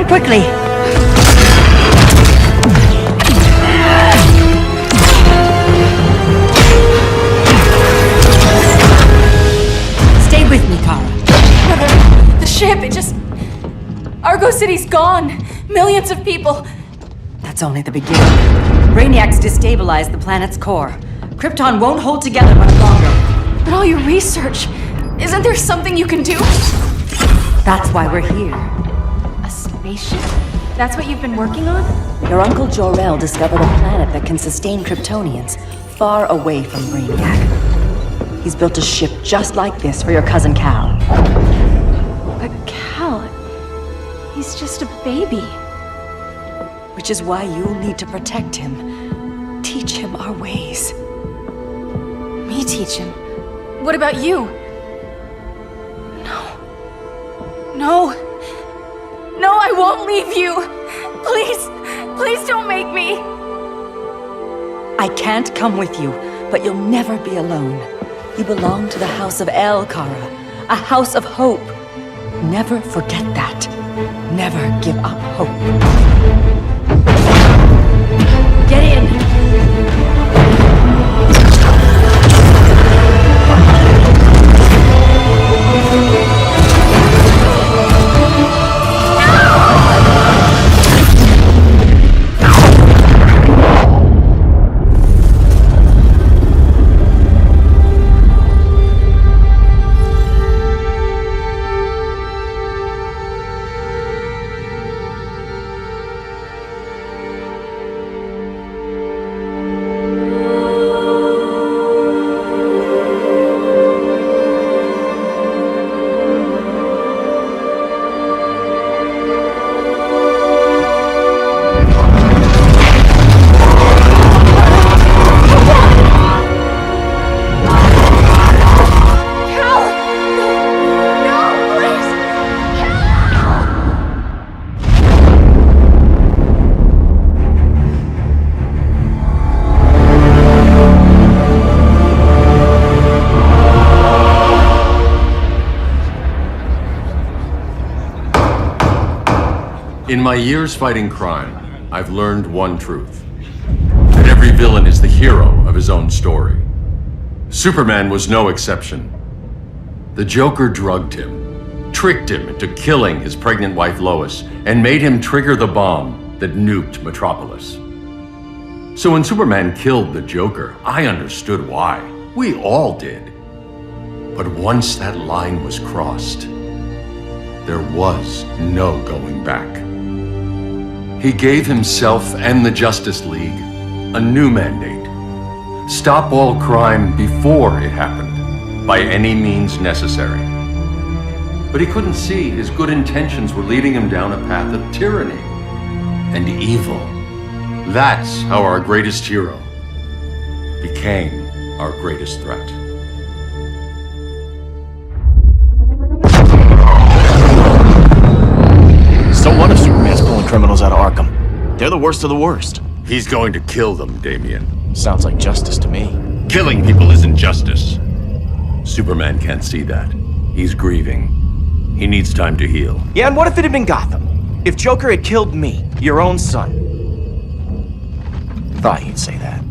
quickly! Stay with me, Kara. Brother, the ship, it just... Argo City's gone. Millions of people. That's only the beginning. Brainiac's destabilized the planet's core. Krypton won't hold together much longer. But all your research, isn't there something you can do? That's why we're here. A spaceship? That's what you've been working on? Your Uncle Jor-El discovered a planet that can sustain Kryptonians far away from Brainiac. He's built a ship just like this for your cousin Kal. But Kal... he's just a baby. Which is why you'll need to protect him. Teach him our ways. Me teach him? What about you? No, I won't leave you! Please don't make me! I can't come with you, but you'll never be alone. You belong to the House of El, Kara. A house of hope. Never forget that. Never give up hope. Get in! In my years fighting crime, I've learned one truth. That every villain is the hero of his own story. Superman was no exception. The Joker drugged him, tricked him into killing his pregnant wife Lois, and made him trigger the bomb that nuked Metropolis. So when Superman killed the Joker, I understood why. We all did. But once that line was crossed, there was no going back. He gave himself and the Justice League a new mandate. Stop all crime before it happened, by any means necessary. But he couldn't see his good intentions were leading him down a path of tyranny and evil. That's how our greatest hero became our greatest threat. So what if Superman's pulling criminals out of Arkham? They're the worst of the worst. He's going to kill them, Damian. Sounds like justice to me. Killing people isn't justice. Superman can't see that. He's grieving. He needs time to heal. Yeah, and what if it had been Gotham? If Joker had killed me, your own son? Thought you'd say that.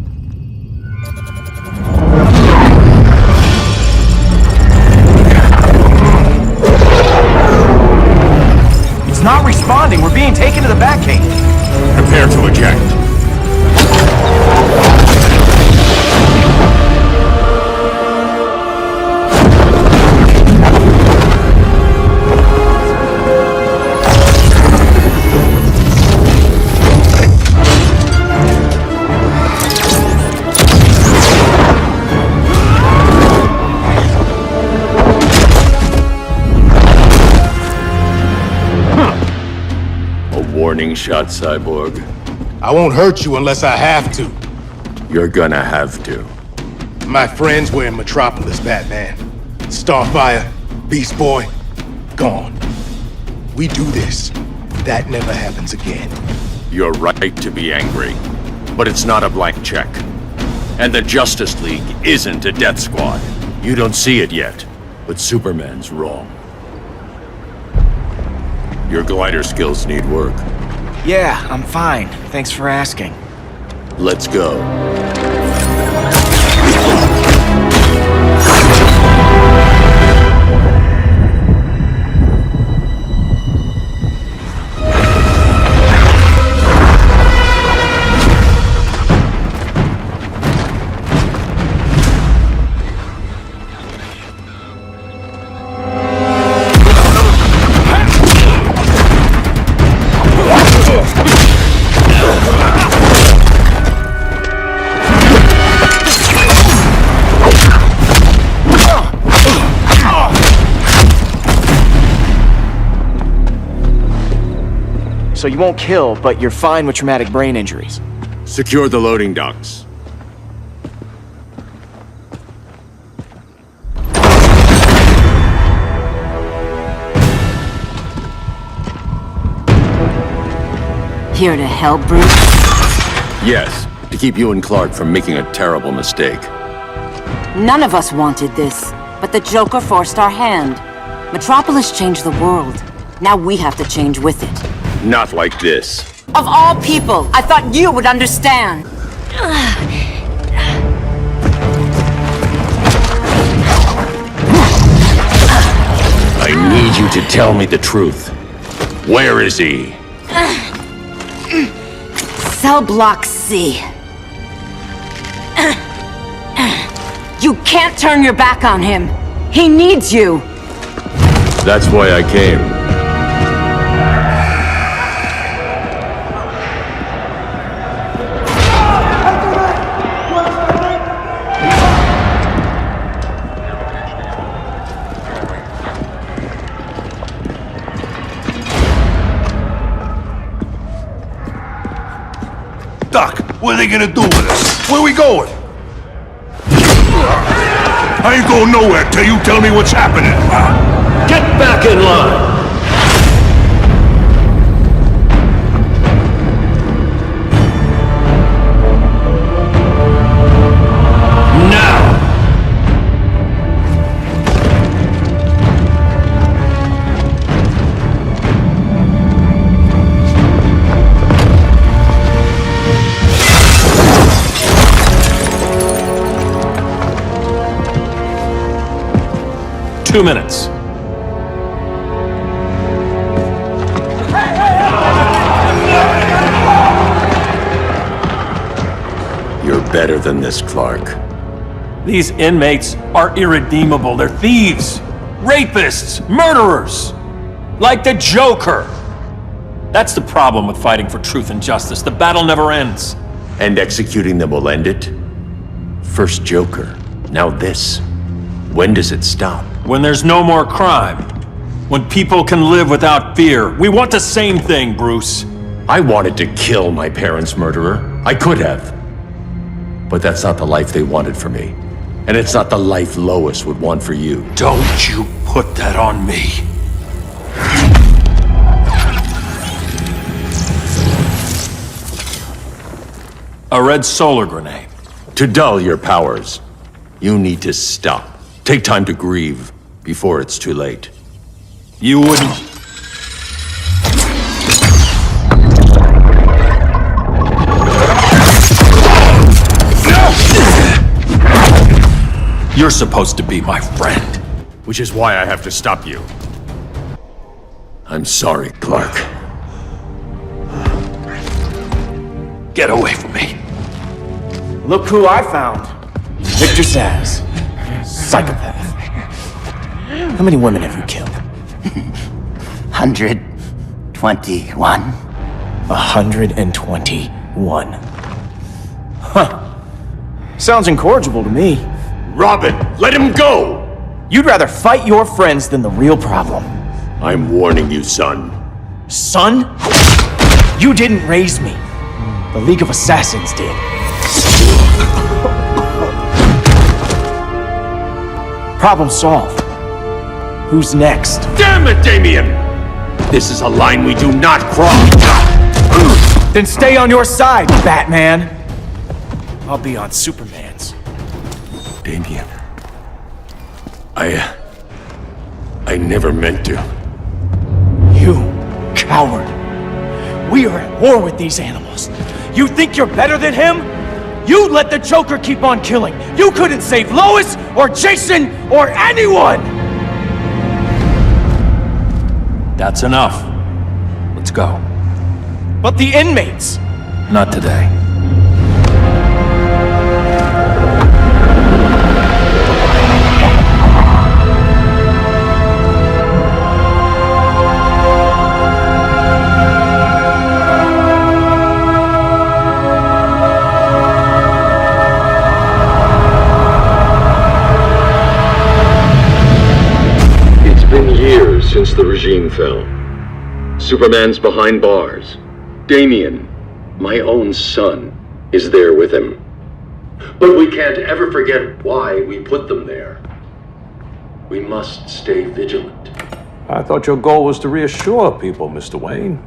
It's not responding. We're being taken to the Batcave. Prepare to eject. Warning shot, Cyborg. I won't hurt you unless I have to. You're gonna have to. My friends were in Metropolis, Batman. Starfire, Beast Boy, gone. We do this. That never happens again. You're right to be angry, but it's not a blank check. And the Justice League isn't a death squad. You don't see it yet, but Superman's wrong. Your glider skills need work. Yeah, I'm fine. Thanks for asking. Let's go. So you won't kill, but you're fine with traumatic brain injuries. Secure the loading docks. Here to help, Bruce? Yes, to keep you and Clark from making a terrible mistake. None of us wanted this, but the Joker forced our hand. Metropolis changed the world. Now we have to change with it. Not like this. Of all people, I thought you would understand. I need you to tell me the truth. Where is he? Cell Block C. You can't turn your back on him. He needs you. That's why I came. Doc, what are they gonna do with us? Where we going? I ain't going nowhere till you tell me what's happening. Get back in line! Now! 2 minutes. You're better than this, Clark. These inmates are irredeemable. They're thieves, rapists, murderers. Like the Joker. That's the problem with fighting for truth and justice. The battle never ends. And executing them will end it? First Joker, now this. When does it stop? When there's no more crime. When people can live without fear. We want the same thing, Bruce. I wanted to kill my parents' murderer. I could have. But that's not the life they wanted for me. And it's not the life Lois would want for you. Don't you put that on me. A red solar grenade. To dull your powers, you need to stop. Take time to grieve before it's too late. You wouldn't... You're supposed to be my friend. Which is why I have to stop you. I'm sorry, Clark. Get away from me. Look who I found. Victor Zsasz. Psychopath. How many women have you killed? 121. 121. Huh. Sounds incorrigible to me. Robin, let him go! You'd rather fight your friends than the real problem. I'm warning you, son. Son? You didn't raise me. The League of Assassins did. Problem solved. Who's next? Damn it, Damien! This is a line we do not cross. Then stay on your side, Batman. I'll be on Superman's. Damien. I never meant to. You coward. We are at war with these animals. You think you're better than him? You let the Joker keep on killing. You couldn't save Lois, or Jason, or anyone! That's enough. Let's go. But the inmates! Not today. Since the regime fell. Superman's behind bars. Damian, my own son, is there with him. But we can't ever forget why we put them there. We must stay vigilant. I thought your goal was to reassure people, Mr. Wayne.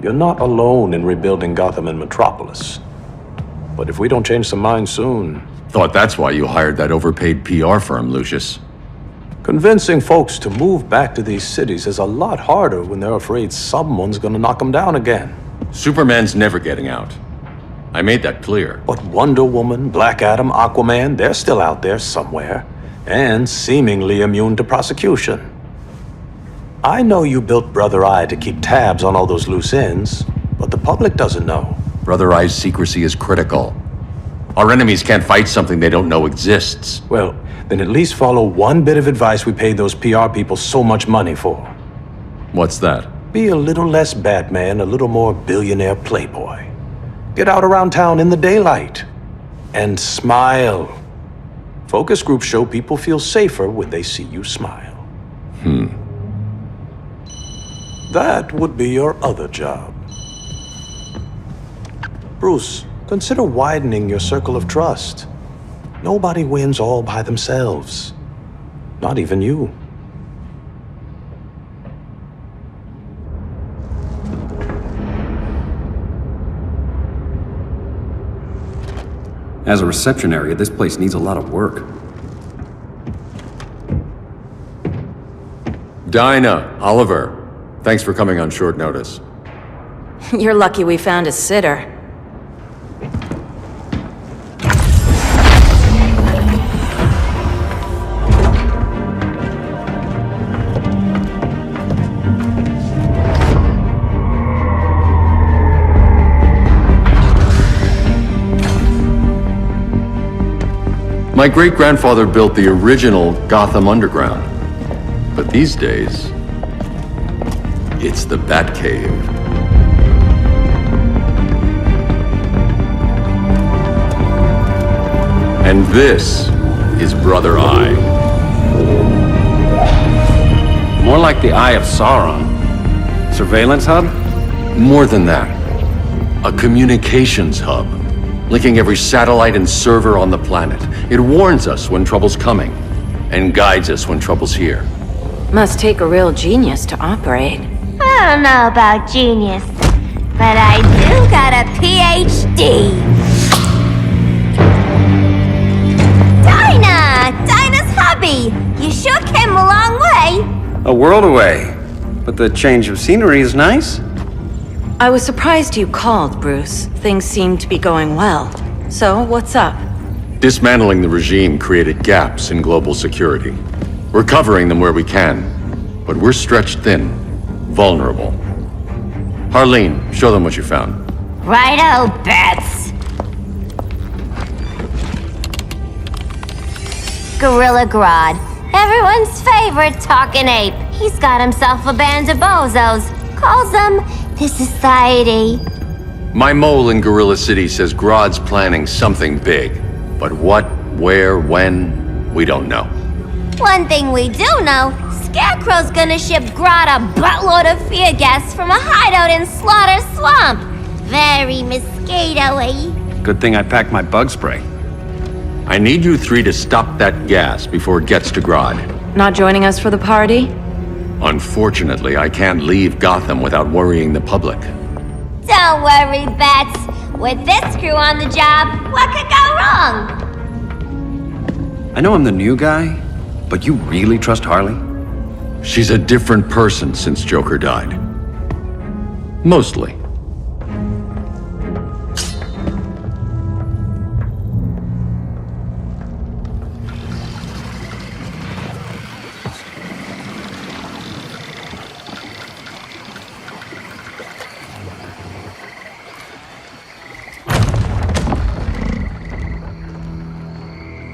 You're not alone in rebuilding Gotham and Metropolis. But if we don't change some minds soon... Thought that's why you hired that overpaid PR firm, Lucius. Convincing folks to move back to these cities is a lot harder when they're afraid someone's gonna knock them down again. Superman's never getting out. I made that clear. But Wonder Woman, Black Adam, Aquaman, they're still out there somewhere, and seemingly immune to prosecution. I know you built Brother Eye to keep tabs on all those loose ends, but the public doesn't know. Brother Eye's secrecy is critical. Our enemies can't fight something they don't know exists. Well, then at least follow one bit of advice we paid those PR people so much money for. What's that? Be a little less Batman, a little more billionaire playboy. Get out around town in the daylight. And smile. Focus groups show people feel safer when they see you smile. That would be your other job. Bruce, consider widening your circle of trust. Nobody wins all by themselves. Not even you. As a reception area, this place needs a lot of work. Dinah, Oliver, thanks for coming on short notice. You're lucky we found a sitter. My great-grandfather built the original Gotham Underground. But these days, it's the Batcave. And this is Brother Eye. More like the Eye of Sauron. Surveillance hub? More than that. A communications hub. Linking every satellite and server on the planet. It warns us when trouble's coming, and guides us when trouble's here. Must take a real genius to operate. I don't know about genius, but I do got a PhD. Dinah's hubby! You sure came a long way. A world away. But the change of scenery is nice. I was surprised you called, Bruce. Things seem to be going well. So, what's up? Dismantling the regime created gaps in global security. We're covering them where we can, but we're stretched thin, vulnerable. Harleen, show them what you found. Righto, Bats. Gorilla Grodd, everyone's favorite talking ape. He's got himself a band of bozos. Calls them the Society. My mole in Gorilla City says Grodd's planning something big. But what, where, when, we don't know. One thing we do know, Scarecrow's gonna ship Grodd a buttload of fear gas from a hideout in Slaughter Swamp. Very mosquito-y. Good thing I packed my bug spray. I need you three to stop that gas before it gets to Grodd. Not joining us for the party? Unfortunately, I can't leave Gotham without worrying the public. Don't worry, Bats. With this crew on the job, what could go wrong? I know I'm the new guy, but you really trust Harley? She's a different person since Joker died. Mostly.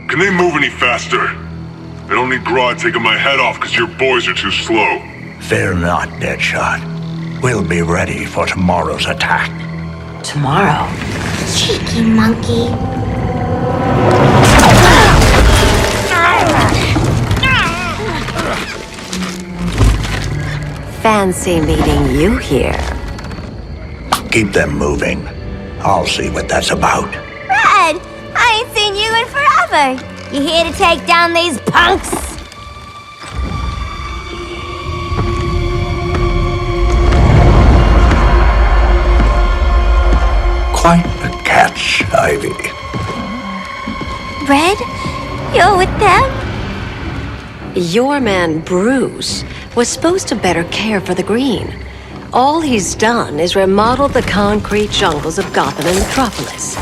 Can they move any faster? I don't need Grodd taking my head off because your boys are too slow. Fear not, Deadshot. We'll be ready for tomorrow's attack. Tomorrow? Cheeky monkey. Fancy meeting you here. Keep them moving. I'll see what that's about. Red, I ain't seen you in forever. You here to take down these punks? Quite the catch, Ivy. Red, you're with them? Your man, Bruce, was supposed to better care for the green. All he's done is remodeled the concrete jungles of Gotham and Metropolis.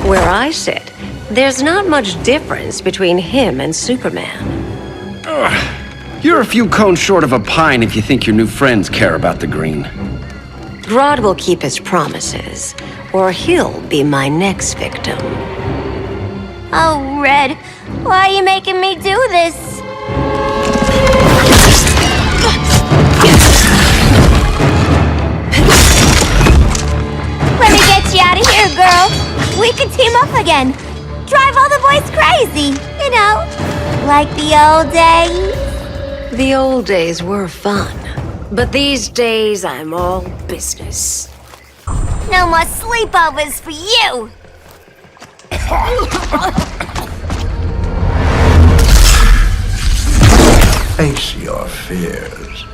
Where I sit, there's not much difference between him and Superman. You're a few cones short of a pine if you think your new friends care about the green. Grodd will keep his promises, or he'll be my next victim. Oh, Red, why are you making me do this? Let me get you out of here, girl. We could team up again. Drive all the boys crazy, you know, like the old days. The old days were fun, but these days I'm all business. No more sleepovers for you. Face your fears.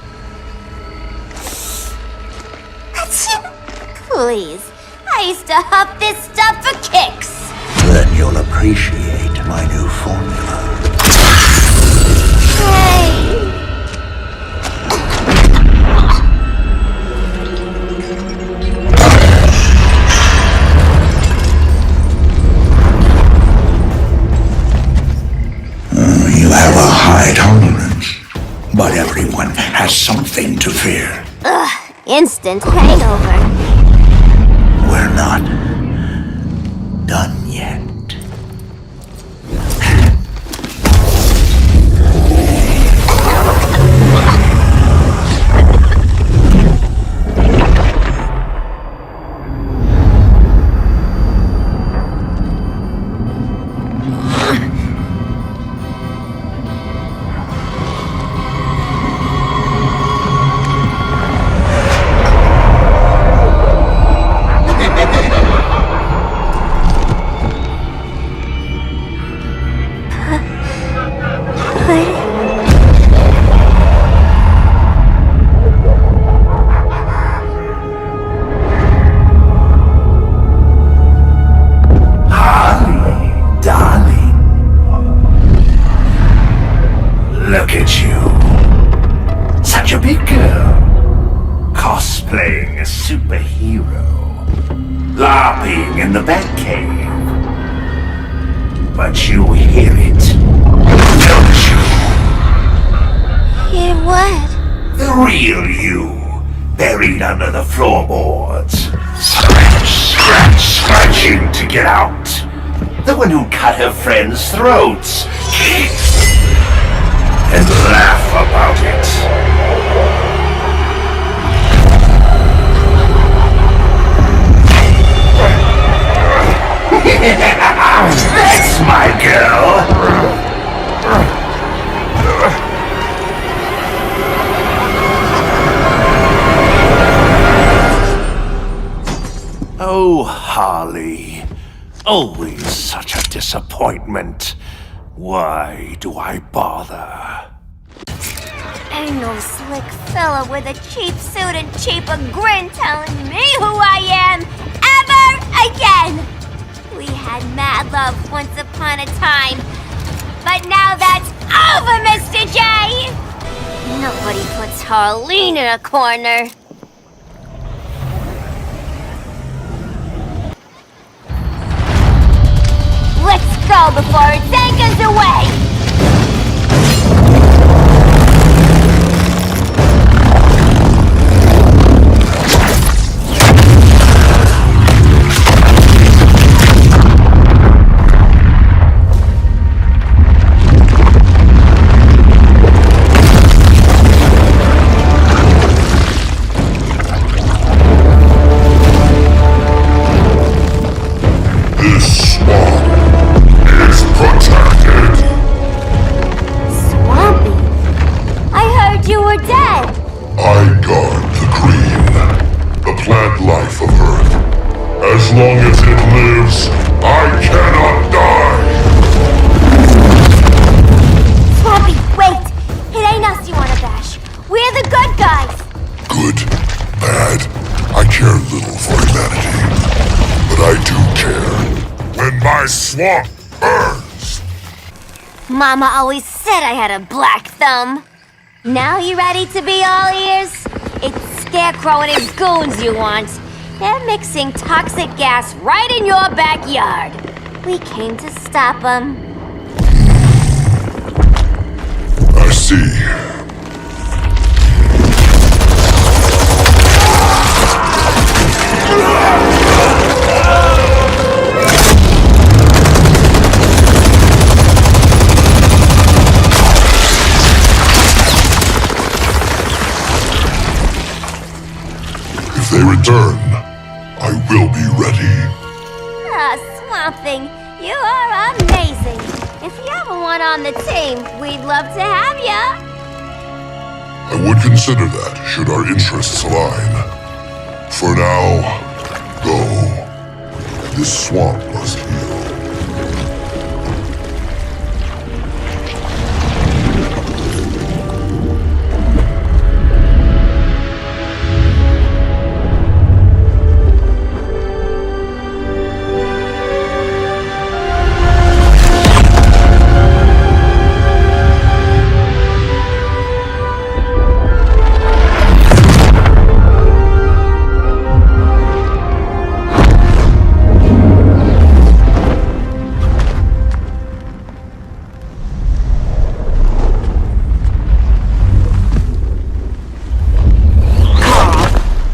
Please, I used to huff this stuff for kicks. Then you'll appreciate my new formula. Hey. You have a high tolerance, but everyone has something to fear. Ugh, instant hangover. We're not done yet. Look at you. Such a big girl. Cosplaying a superhero. LARPing in the Batcave. But you hear it, don't you? Hear what? The real you, buried under the floorboards. Scratch, scratch, scratching to get out. The one who cut her friends' throats. And laugh about it. That's my girl. Oh, Harley. Always such a disappointment. Why do I bother? Ain't no slick fella with a cheap suit and cheaper grin telling me who I am ever again! We had mad love once upon a time, but now that's over, Mr. J! Nobody puts Harleen in a corner. go before it's anchors away! This swamp is protected. Swampy? I heard you were dead. I guard the green, the plant life of Earth. As long as it lives, I cannot die. Swampy, wait! It ain't us you wanna bash. We're the good guys. Good, bad, I care little for humanity. But I do care when my swamp burns. Mama always said I had a black thumb. Now you ready to be all ears? It's Scarecrow and his goons you want. They're mixing toxic gas right in your backyard. We came to stop them. I see. If they return, I will be ready. Ah, Swamp Thing, you are amazing. If you ever want on the team, we'd love to have ya. I would consider that, should our interests align. For now, go. This swamp must heal.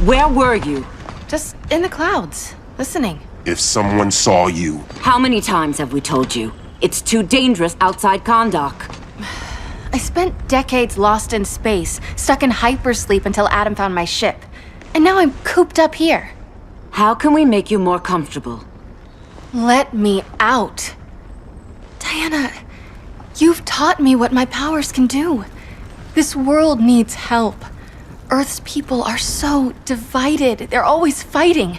Where were you? Just in the clouds, listening. If someone saw you, How many times have we told you? It's too dangerous outside Kahndaq. I spent decades lost in space, stuck in hypersleep until Adam found my ship. And now I'm cooped up here. How can we make you more comfortable? Let me out. Diana, you've taught me what my powers can do. This world needs help. Earth's people are so divided. They're always fighting.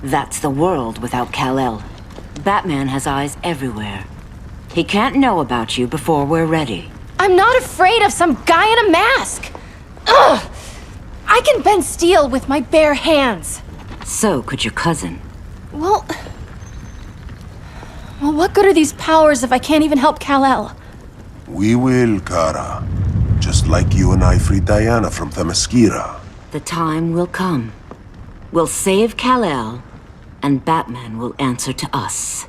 That's the world without Kal-El. Batman has eyes everywhere. He can't know about you before we're ready. I'm not afraid of some guy in a mask. Ugh! I can bend steel with my bare hands. So could your cousin. Well, what good are these powers if I can't even help Kal-El? we will, Kara. Just like you and I freed Diana from Themyscira. The time will come. We'll save Kal-El, and Batman will answer to us.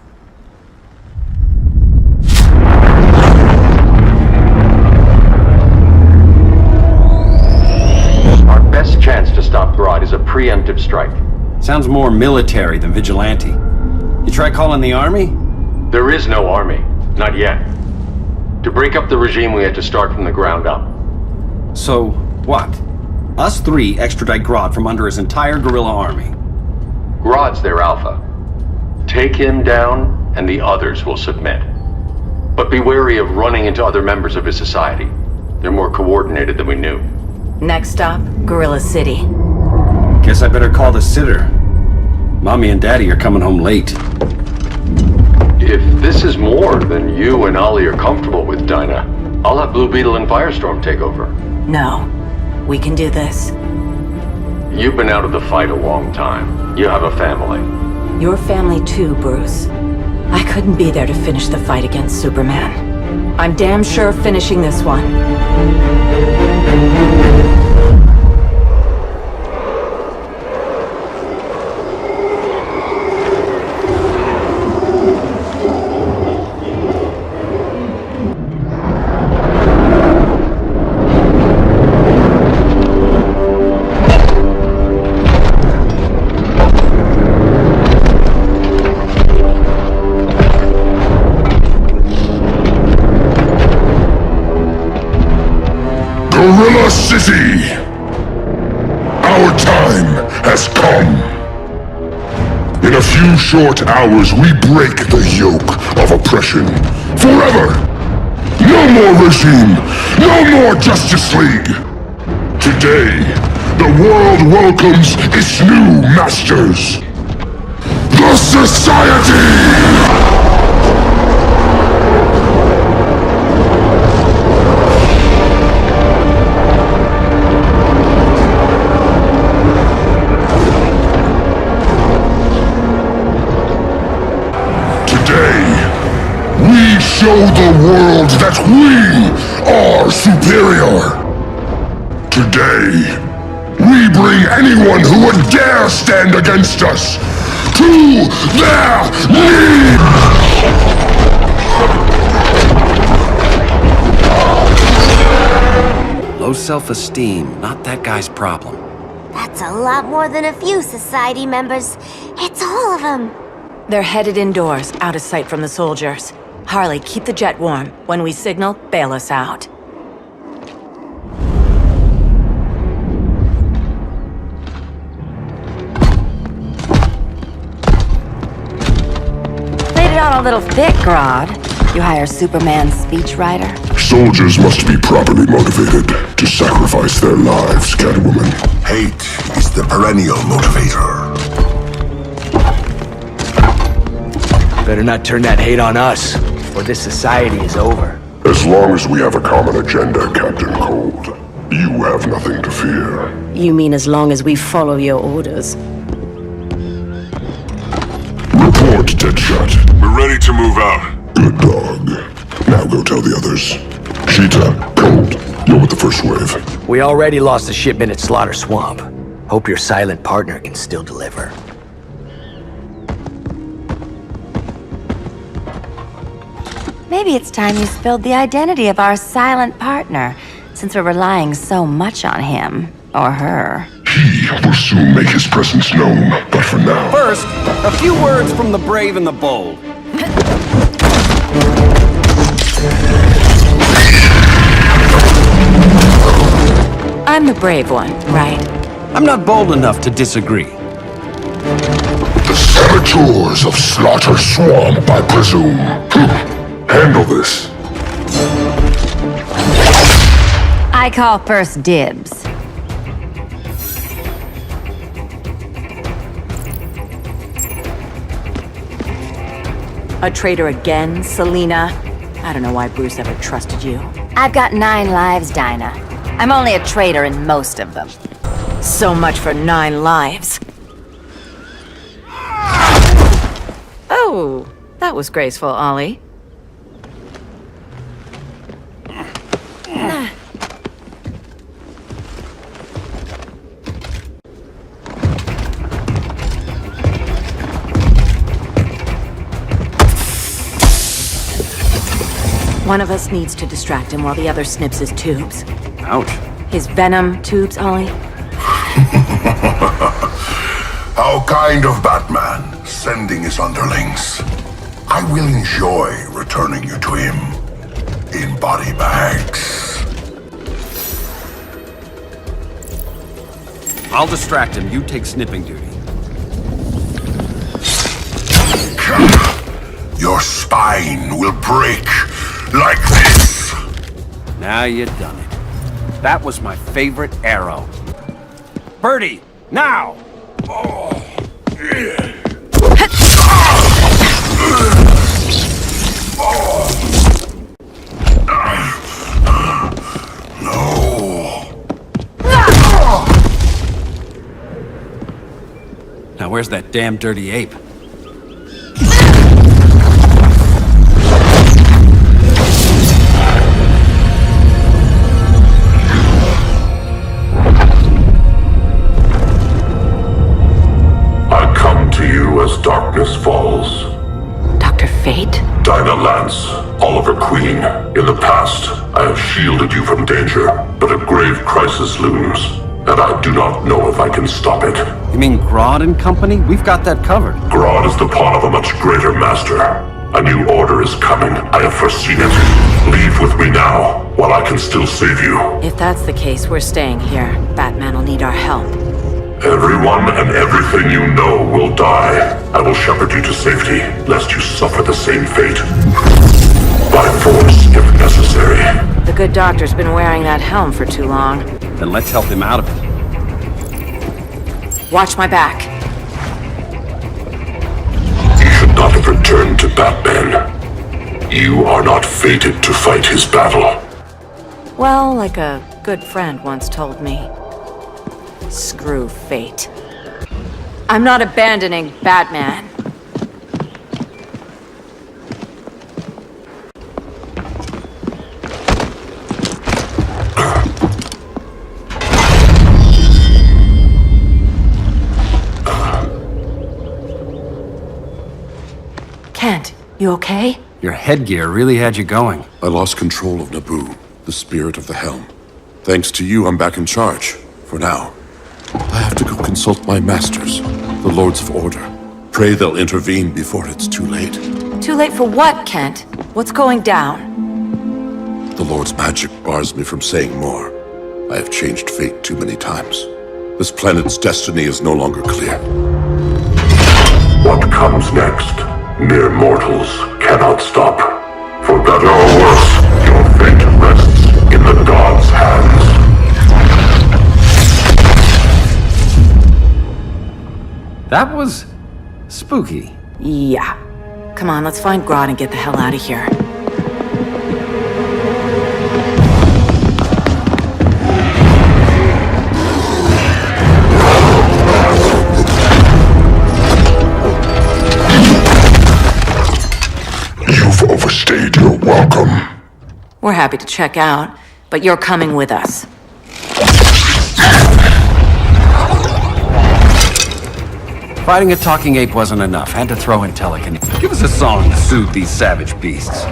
Our best chance to stop Grodd is a preemptive strike. Sounds more military than vigilante. You try calling the army? There is no army. Not yet. To break up the regime, we had to start from the ground up. So, what? Us three extradite Grodd from under his entire guerrilla army. Grodd's their alpha. Take him down, and the others will submit. But be wary of running into other members of his society. They're more coordinated than we knew. Next stop, Gorilla City. Guess I better call the sitter. Mommy and Daddy are coming home late. If this is more than you and Ollie are comfortable with, Dinah, I'll have Blue Beetle and Firestorm take over. No, we can do this. You've been out of the fight a long time. You have a family. Your family too, Bruce. I couldn't be there to finish the fight against Superman. I'm damn sure finishing this one. Gorilla City! Our time has come. In a few short hours, we break the yoke of oppression. Forever! No more regime! No more Justice League! Today, the world welcomes its new masters. The Society! Show the world that we are superior. Today, we bring anyone who would dare stand against us to their knees! Low self-esteem, not that guy's problem. That's a lot more than a few Society members. It's all of them. They're headed indoors, out of sight from the soldiers. Harley, keep the jet warm. When we signal, bail us out. Played it on a little thick, Grodd. You hire Superman's speechwriter? Soldiers must be properly motivated to sacrifice their lives, Catwoman. Hate is the perennial motivator. Better not turn that hate on us, or this society is over. As long as we have a common agenda, Captain Cold, you have nothing to fear. You mean as long as we follow your orders? Report, Deadshot. We're ready to move out. Good dog. Now go tell the others. Cheetah, Cold, you're with the first wave. We already lost a shipment at Slaughter Swamp. Hope your silent partner can still deliver. Maybe it's time you spilled the identity of our silent partner, since we're relying so much on him, or her. He will soon make his presence known, but for now... First, a few words from the brave and the bold. I'm the brave one, right? I'm not bold enough to disagree. The saboteurs of Slaughter Swamp, I presume. Handle this. I call first dibs. A traitor again, Selina? I don't know why Bruce ever trusted you. I've got 9 lives, Dinah. I'm only a traitor in most of them. So much for 9 lives. Oh, that was graceful, Ollie. One of us needs to distract him while the other snips his tubes. Ouch. His venom tubes, Ollie. How kind of Batman, sending his underlings. I will enjoy returning you to him in body bags. I'll distract him. You take snipping duty. Your spine will break like this. Now you done it. That was my favorite arrow. Birdie, now! Now where's that damn dirty ape? I come to you as darkness falls. Dr. Fate? Dinah Lance, Oliver Queen. In the past, I have shielded you from danger, but a grave crisis looms, and I do not know if I can stop it. You mean Grodd and company? We've got that covered. Grodd is the pawn of a much greater master. A new order is coming. I have foreseen it. Leave with me now, while I can still save you. If that's the case, we're staying here. Batman will need our help. Everyone and everything you know will die. I will shepherd you to safety, lest you suffer the same fate. By force, if necessary. The good doctor's been wearing that helm for too long. Then let's help him out of it. Watch my back. You should not have returned to Batman. You are not fated to fight his battle. Well, like a good friend once told me. Screw fate. I'm not abandoning Batman. Kent, you okay? Your headgear really had you going. I lost control of Naboo, the spirit of the helm. Thanks to you, I'm back in charge. For now. I have to go consult my masters, the Lords of Order. Pray they'll intervene before it's too late. Too late for what, Kent? What's going down? The Lord's magic bars me from saying more. I have changed fate too many times. This planet's destiny is no longer clear. What comes next? Mere mortals cannot stop. For better or worse, your fate rests in the gods' hands. That was spooky. Yeah. Come on, let's find Grodd and get the hell out of here. You've overstayed your welcome. We're happy to check out, but you're coming with us. Fighting a talking ape wasn't enough. Had to throw in telekinesis. Give us a song to soothe these savage beasts.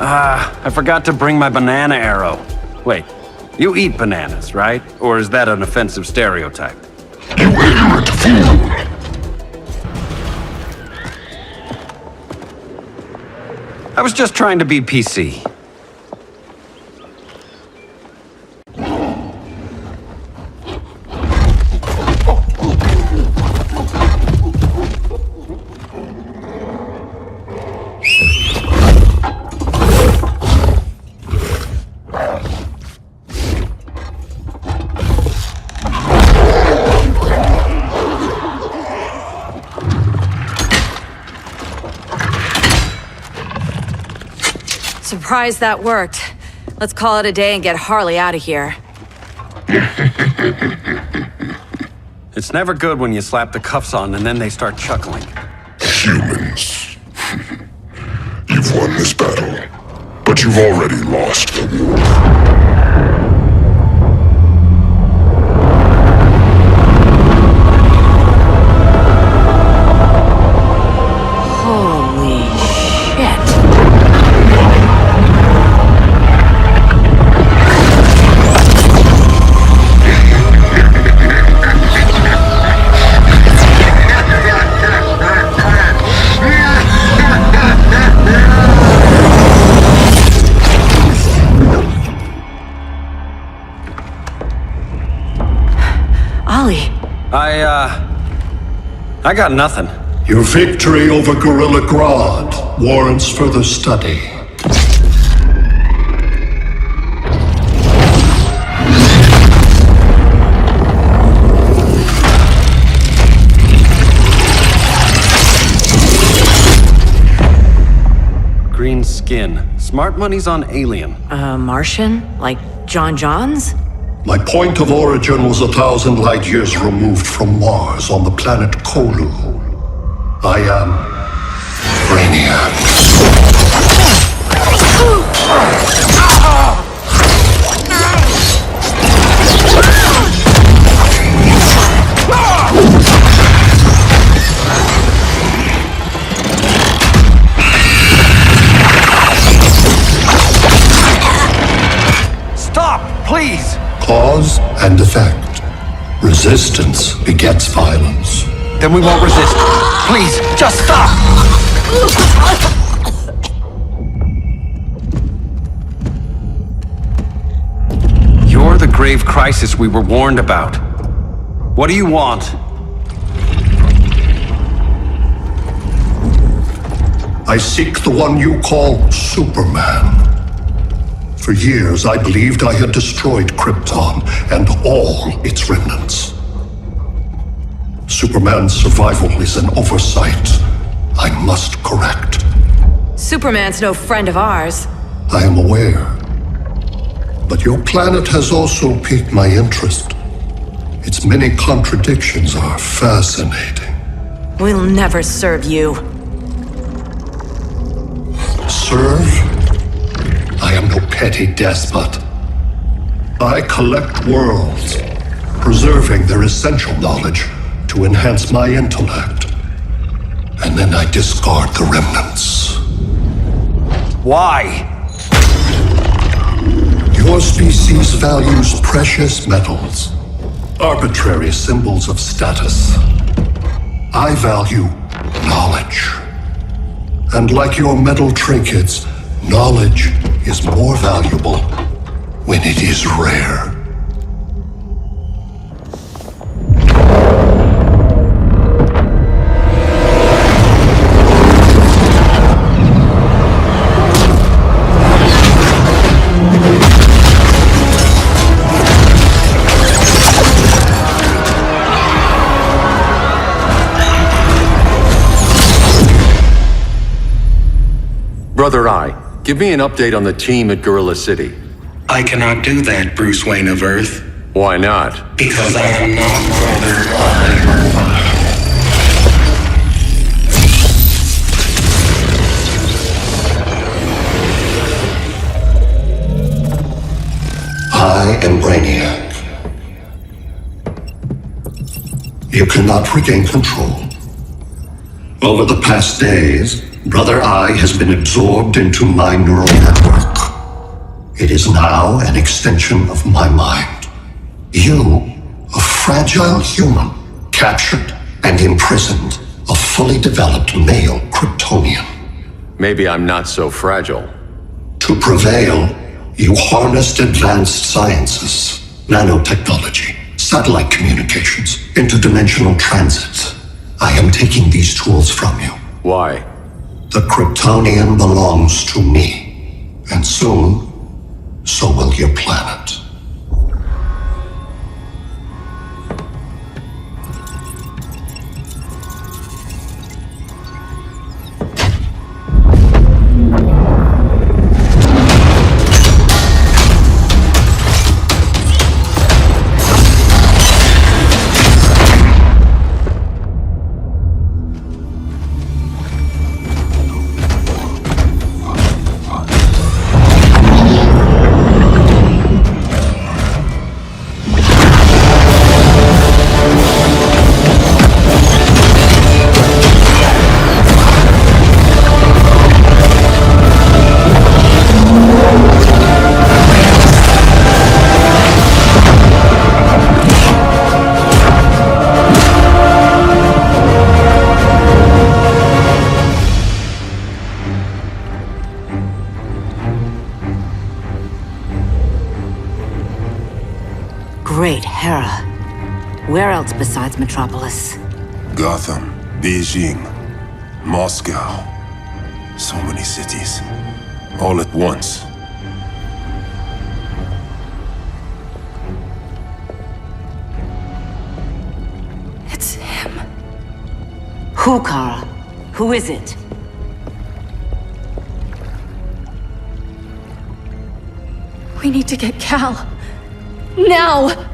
I forgot to bring my banana arrow. Wait, you eat bananas, right? Or is that an offensive stereotype? You ignorant fool! I was just trying to be PC. Surprised that worked. Let's call it a day and get Harley out of here. It's never good when you slap the cuffs on and then they start chuckling. Humans. You've won this battle, but you've already lost the war. I got nothing. Your victory over Gorilla Grodd warrants further study. Green skin. Smart money's on alien. Martian? Like John Johns? My point of origin was 1,000 light years removed from Mars on the planet Kolu. I am Brainiac. Stop, please! Cause and effect. Resistance begets violence. then we won't resist. Please, just stop! You're the grave crisis we were warned about. What do you want? I seek the one you call Superman. For years, I believed I had destroyed Krypton and all its remnants. Superman's survival is an oversight I must correct. Superman's no friend of ours. I am aware. But your planet has also piqued my interest. Its many contradictions are fascinating. We'll never serve you. Serve? I am no petty despot. I collect worlds, preserving their essential knowledge to enhance my intellect. And then I discard the remnants. Why? Your species values precious metals, arbitrary symbols of status. I value knowledge. And like your metal trinkets, knowledge is more valuable when it is rare. Brother Eye, give me an update on the team at Gorilla City. I cannot do that, Bruce Wayne of Earth. Why not? Because I am not Brother Eye. I am Brainiac. You cannot regain control. Over the past days, Brother Eye has been absorbed into my neural network. It is now an extension of my mind. You, a fragile human, captured and imprisoned a fully developed male Kryptonian. Maybe I'm not so fragile. To prevail, you harnessed advanced sciences, nanotechnology, satellite communications, interdimensional transit. I am taking these tools from you. Why? The Kryptonian belongs to me, and soon, so will your planet. Great Hera. Where else besides Metropolis? Gotham, Beijing, Moscow. So many cities. All at once. It's him. Who, Kara? Who is it? We need to get Kal. Now!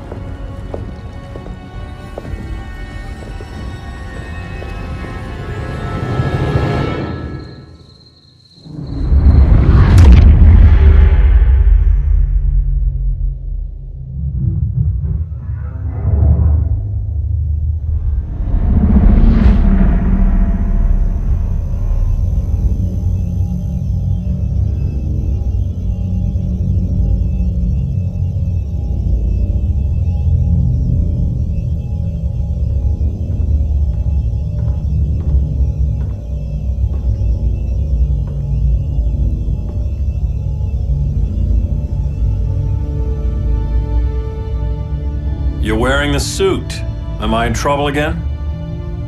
the suit. Am I in trouble again?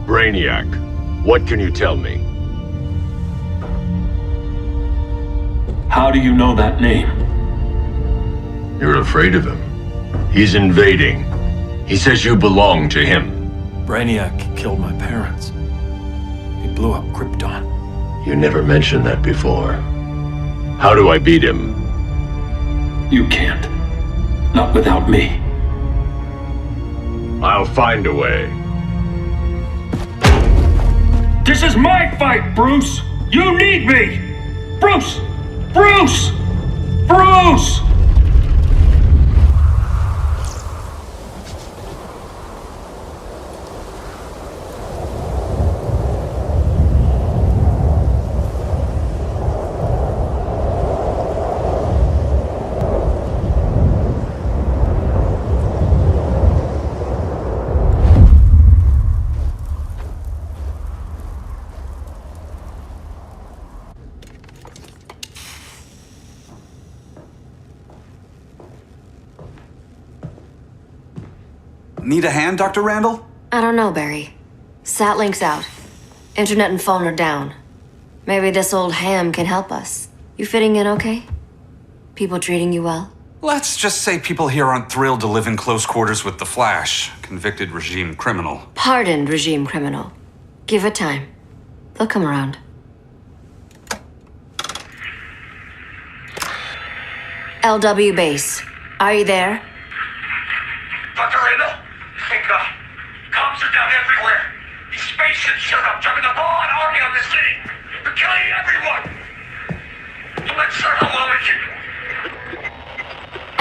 Brainiac, what can you tell me? How do you know that name? You're afraid of him. He's invading. He says you belong to him. Brainiac killed my parents. He blew up Krypton. You never mentioned that before. How do I beat him? You can't. Not without me. I'll find a way. This is my fight, Bruce! You need me! Bruce! Bruce! Bruce! Need a hand, Dr. Randall? I don't know, Barry. Satlink's out. Internet and phone are down. Maybe this old ham can help us. You fitting in okay? People treating you well? Let's just say people here aren't thrilled to live in close quarters with the Flash, convicted regime criminal. Pardoned regime criminal. Give it time. They'll come around. LW base. Are you there? Dr. Randall? Thank God. Cops are down everywhere. These spaceships showed up, dumping the ball and army on the city. They're killing everyone. So let's start a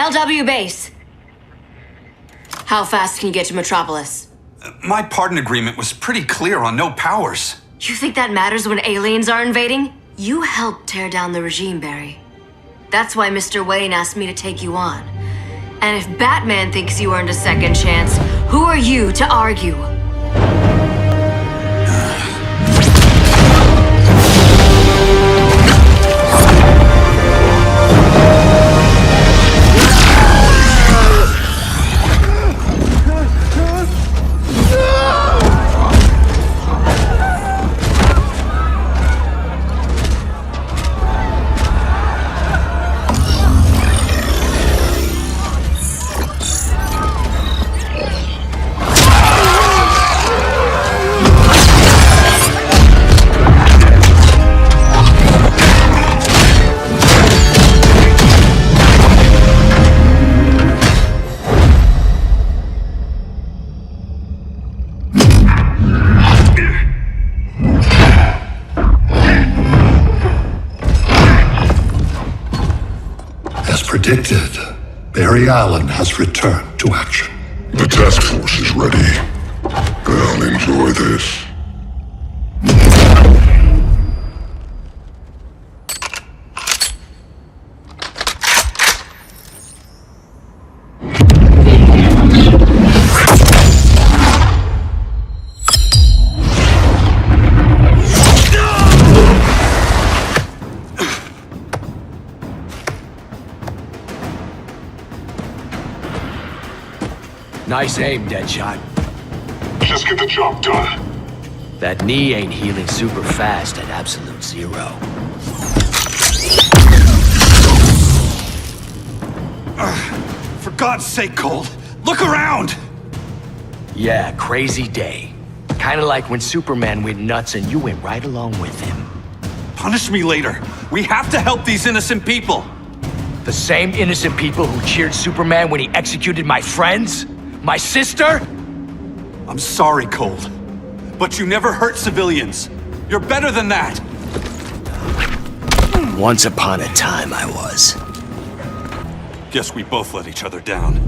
LW base. How fast can you get to Metropolis? My pardon agreement was pretty clear on no powers. You think that matters when aliens are invading? You helped tear down the regime, Barry. That's why Mr. Wayne asked me to take you on. And if Batman thinks you earned a second chance, who are you to argue? Predicted, Barry Allen has returned to action. The task force is ready. I'll enjoy this. Nice aim, Deadshot. Just get the job done. That knee ain't healing super fast at absolute zero. For God's sake, Cold, look around! Yeah, crazy day. Kinda like when Superman went nuts and you went right along with him. Punish me later. We have to help these innocent people. The same innocent people who cheered Superman when he executed my friends? My sister? I'm sorry, Cold, but you never hurt civilians. You're better than that. Once upon a time, I was. Guess we both let each other down.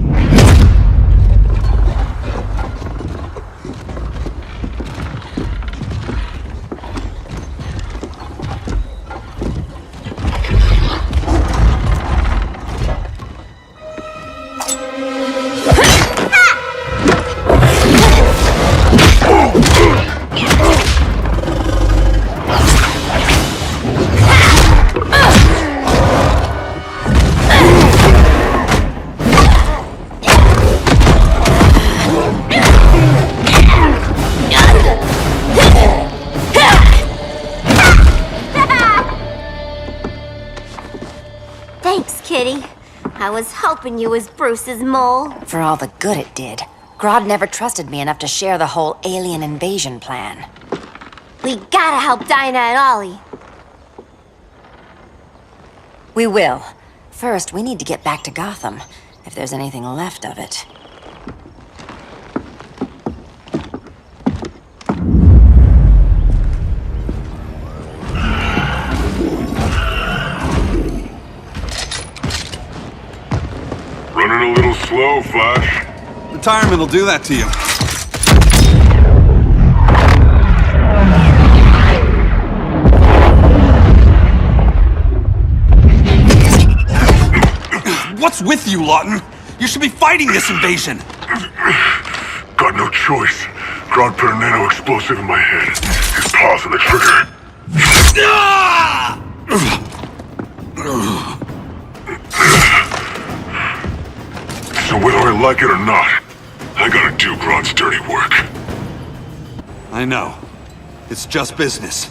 I was hoping you was Bruce's mole. For all the good it did, Grodd never trusted me enough to share the whole alien invasion plan. We gotta help Dinah and Ollie. We will. First, we need to get back to Gotham, if there's anything left of it. Running a little slow, Flash. Retirement will do that to you. What's with you, Lawton? You should be fighting this invasion. Got no choice. Grodd put a nano-explosive in my head. His paws on the trigger. So whether I like it or not, I gotta do Grodd's dirty work. I know. It's just business.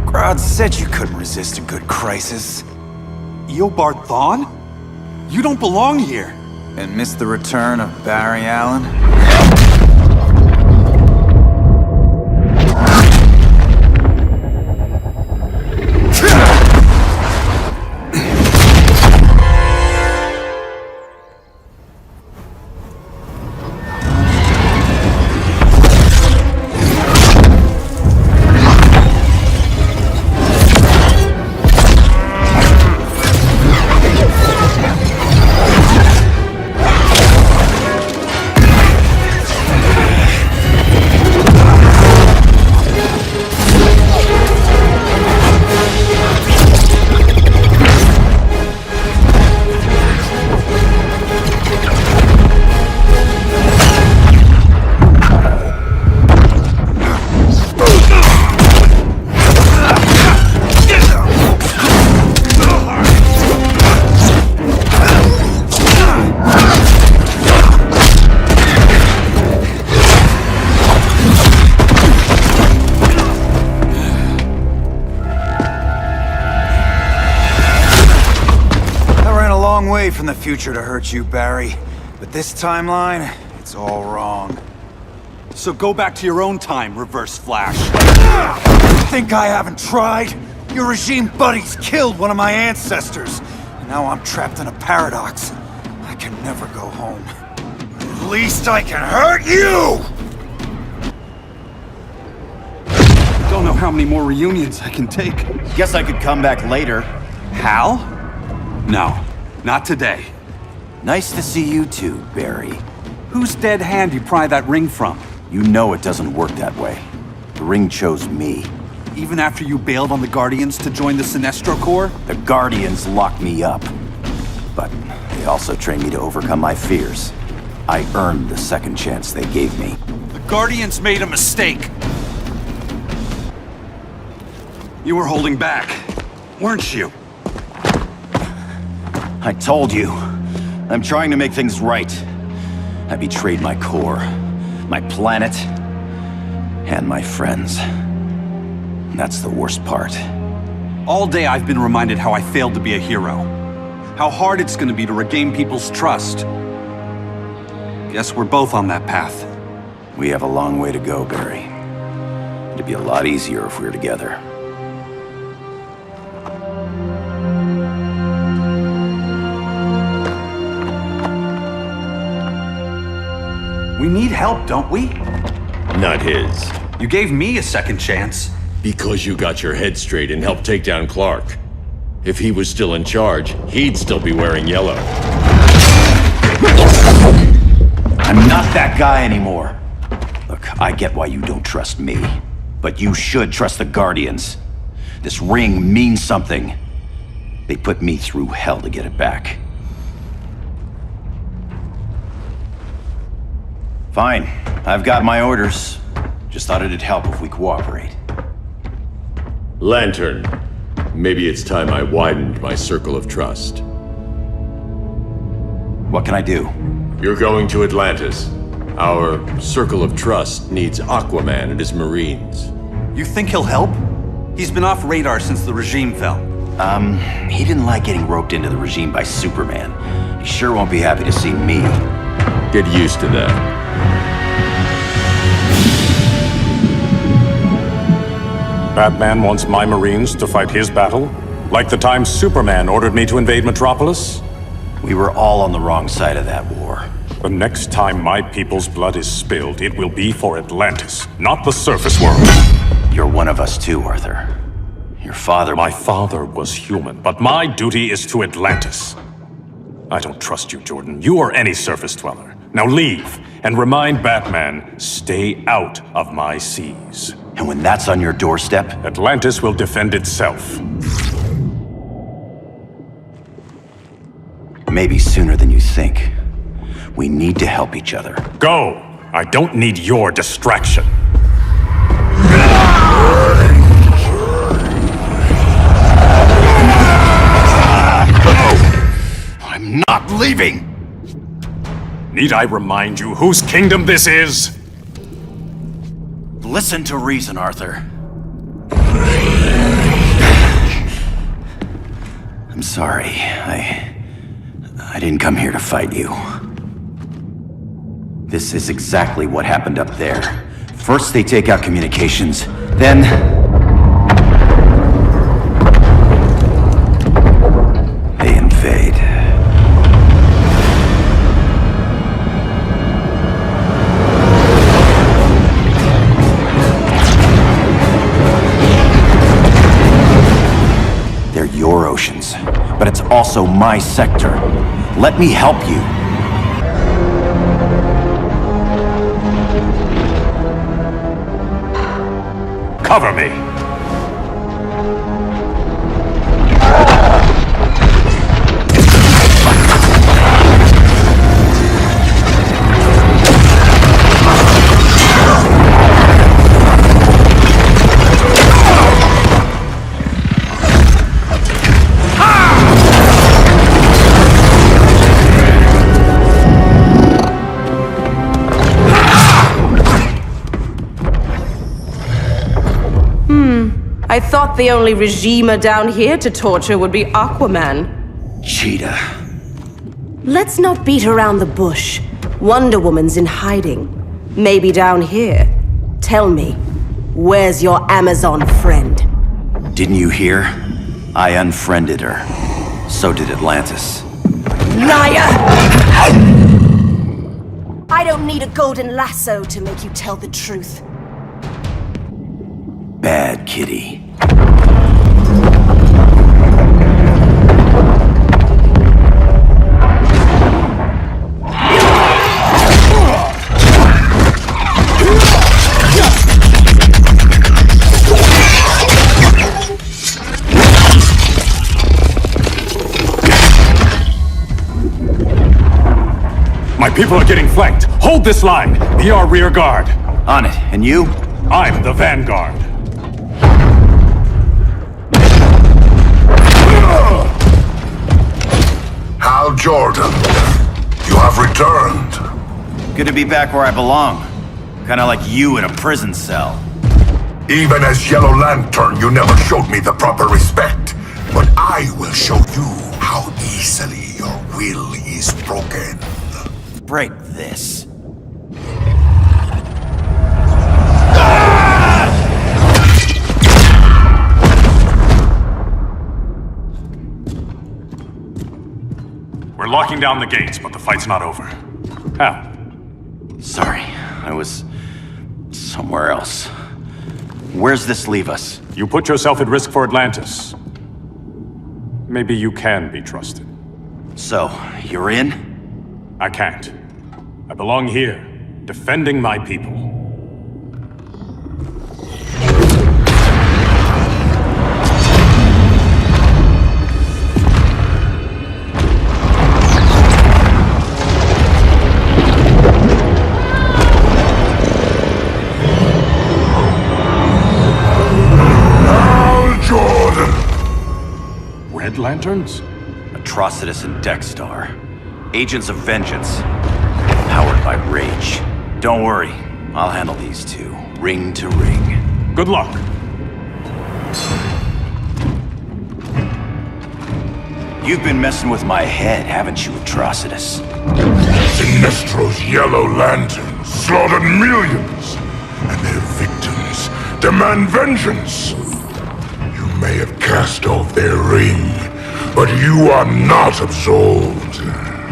Grodd said you couldn't resist a good crisis. Eobard Thawne? You don't belong here. And miss the return of Barry Allen? From the future to hurt you, Barry. But this timeline, it's all wrong. So go back to your own time, Reverse Flash. Think I haven't tried? Your regime buddies killed one of my ancestors. And now I'm trapped in a paradox. I can never go home. At least I can hurt you! Don't know how many more reunions I can take. Guess I could come back later. Hal? No. Not today. Nice to see you too, Barry. Whose dead hand you pry that ring from? You know it doesn't work that way. The ring chose me. Even after you bailed on the Guardians to join the Sinestro Corps? The Guardians locked me up. But they also trained me to overcome my fears. I earned the second chance they gave me. The Guardians made a mistake. You were holding back, weren't you? I told you. I'm trying to make things right. I betrayed my core, my planet, and my friends. That's the worst part. All day I've been reminded how I failed to be a hero. How hard it's gonna be to regain people's trust. Guess we're both on that path. We have a long way to go, Barry. It'd be a lot easier if we were together. We need help, don't we? Not his. You gave me a second chance. Because you got your head straight and helped take down Clark. If he was still in charge, he'd still be wearing yellow. I'm not that guy anymore. Look, I get why you don't trust me. But you should trust the Guardians. This ring means something. They put me through hell to get it back. Fine. I've got my orders. Just thought it'd help if we cooperate. Lantern. Maybe it's time I widened my circle of trust. What can I do? You're going to Atlantis. Our circle of trust needs Aquaman and his Marines. You think he'll help? He's been off radar since the regime fell. He didn't like getting roped into the regime by Superman. He sure won't be happy to see me. Get used to that. Batman wants my Marines to fight his battle? Like the time Superman ordered me to invade Metropolis? We were all on the wrong side of that war. The next time my people's blood is spilled, it will be for Atlantis, not the surface world. You're one of us too, Arthur. Your father... My father was human, but my duty is to Atlantis. I don't trust you, Jordan. You or any surface dweller. Now leave, and remind Batman, stay out of my seas. And when that's on your doorstep... Atlantis will defend itself. Maybe sooner than you think. We need to help each other. Go! I don't need your distraction. I'm not leaving! Need I remind you whose kingdom this is? Listen to reason, Arthur. I'm sorry. I didn't come here to fight you. This is exactly what happened up there. First they take out communications, then... they invade. They're your oceans, but it's also my sector. Let me help you. Cover me! I thought the only regimer down here to torture would be Aquaman. Cheetah. Let's not beat around the bush. Wonder Woman's in hiding. Maybe down here. Tell me, where's your Amazon friend? Didn't you hear? I unfriended her. So did Atlantis. Liar! I don't need a golden lasso to make you tell the truth. Bad kitty. My people are getting flanked. Hold this line. Be our rear guard. On it. And you? I'm the vanguard. Hal Jordan, you have returned. Good to be back where I belong. Kinda like you in a prison cell. Even as Yellow Lantern, you never showed me the proper respect. But I will show you how easily your will is broken. Break this. We're locking down the gates, but the fight's not over. Hal. Sorry, I was somewhere else. Where's this leave us? You put yourself at risk for Atlantis. Maybe you can be trusted. So, you're in? I can't. I belong here, defending my people. Red Lanterns? Atrocitus and Dexstar. Agents of Vengeance. Powered by rage. Don't worry. I'll handle these two, ring to ring. Good luck. You've been messing with my head, haven't you, Atrocitus? Sinestro's yellow lanterns slaughtered millions, and their victims demand vengeance. You may have cast off their ring, but you are not absolved.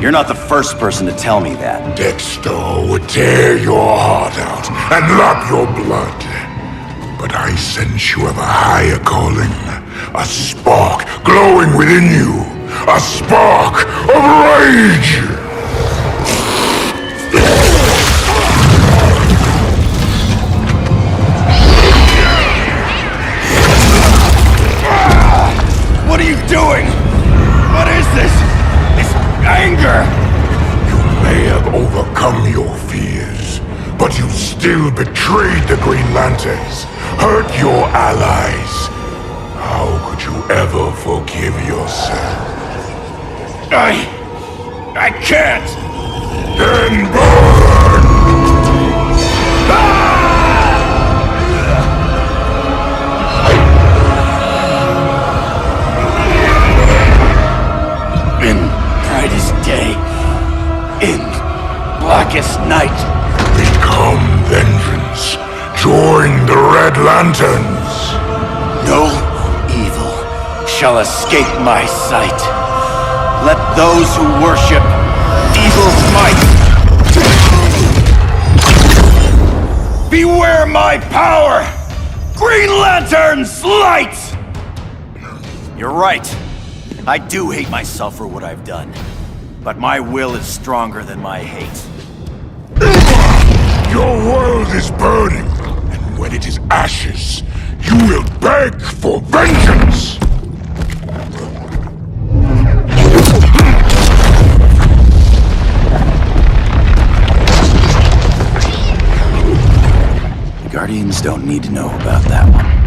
You're not the first person to tell me that. Dexter would tear your heart out and lap your blood. But I sense you have a higher calling, a spark glowing within you, a spark of rage! What are you doing? What is this? This anger! You may have overcome your fears, but you still betrayed the Green Lanterns, hurt your allies. How could you ever forgive yourself? I can't! Then burn! In brightest day, in blackest night. Become vengeance. Join the Red Lanterns. No evil shall escape my sight. Let those who worship evil's might beware my power! Green Lantern's light! You're right. I do hate myself for what I've done. But my will is stronger than my hate. Your world is burning, and when it is ashes, you will beg for vengeance! The Guardians don't need to know about that one.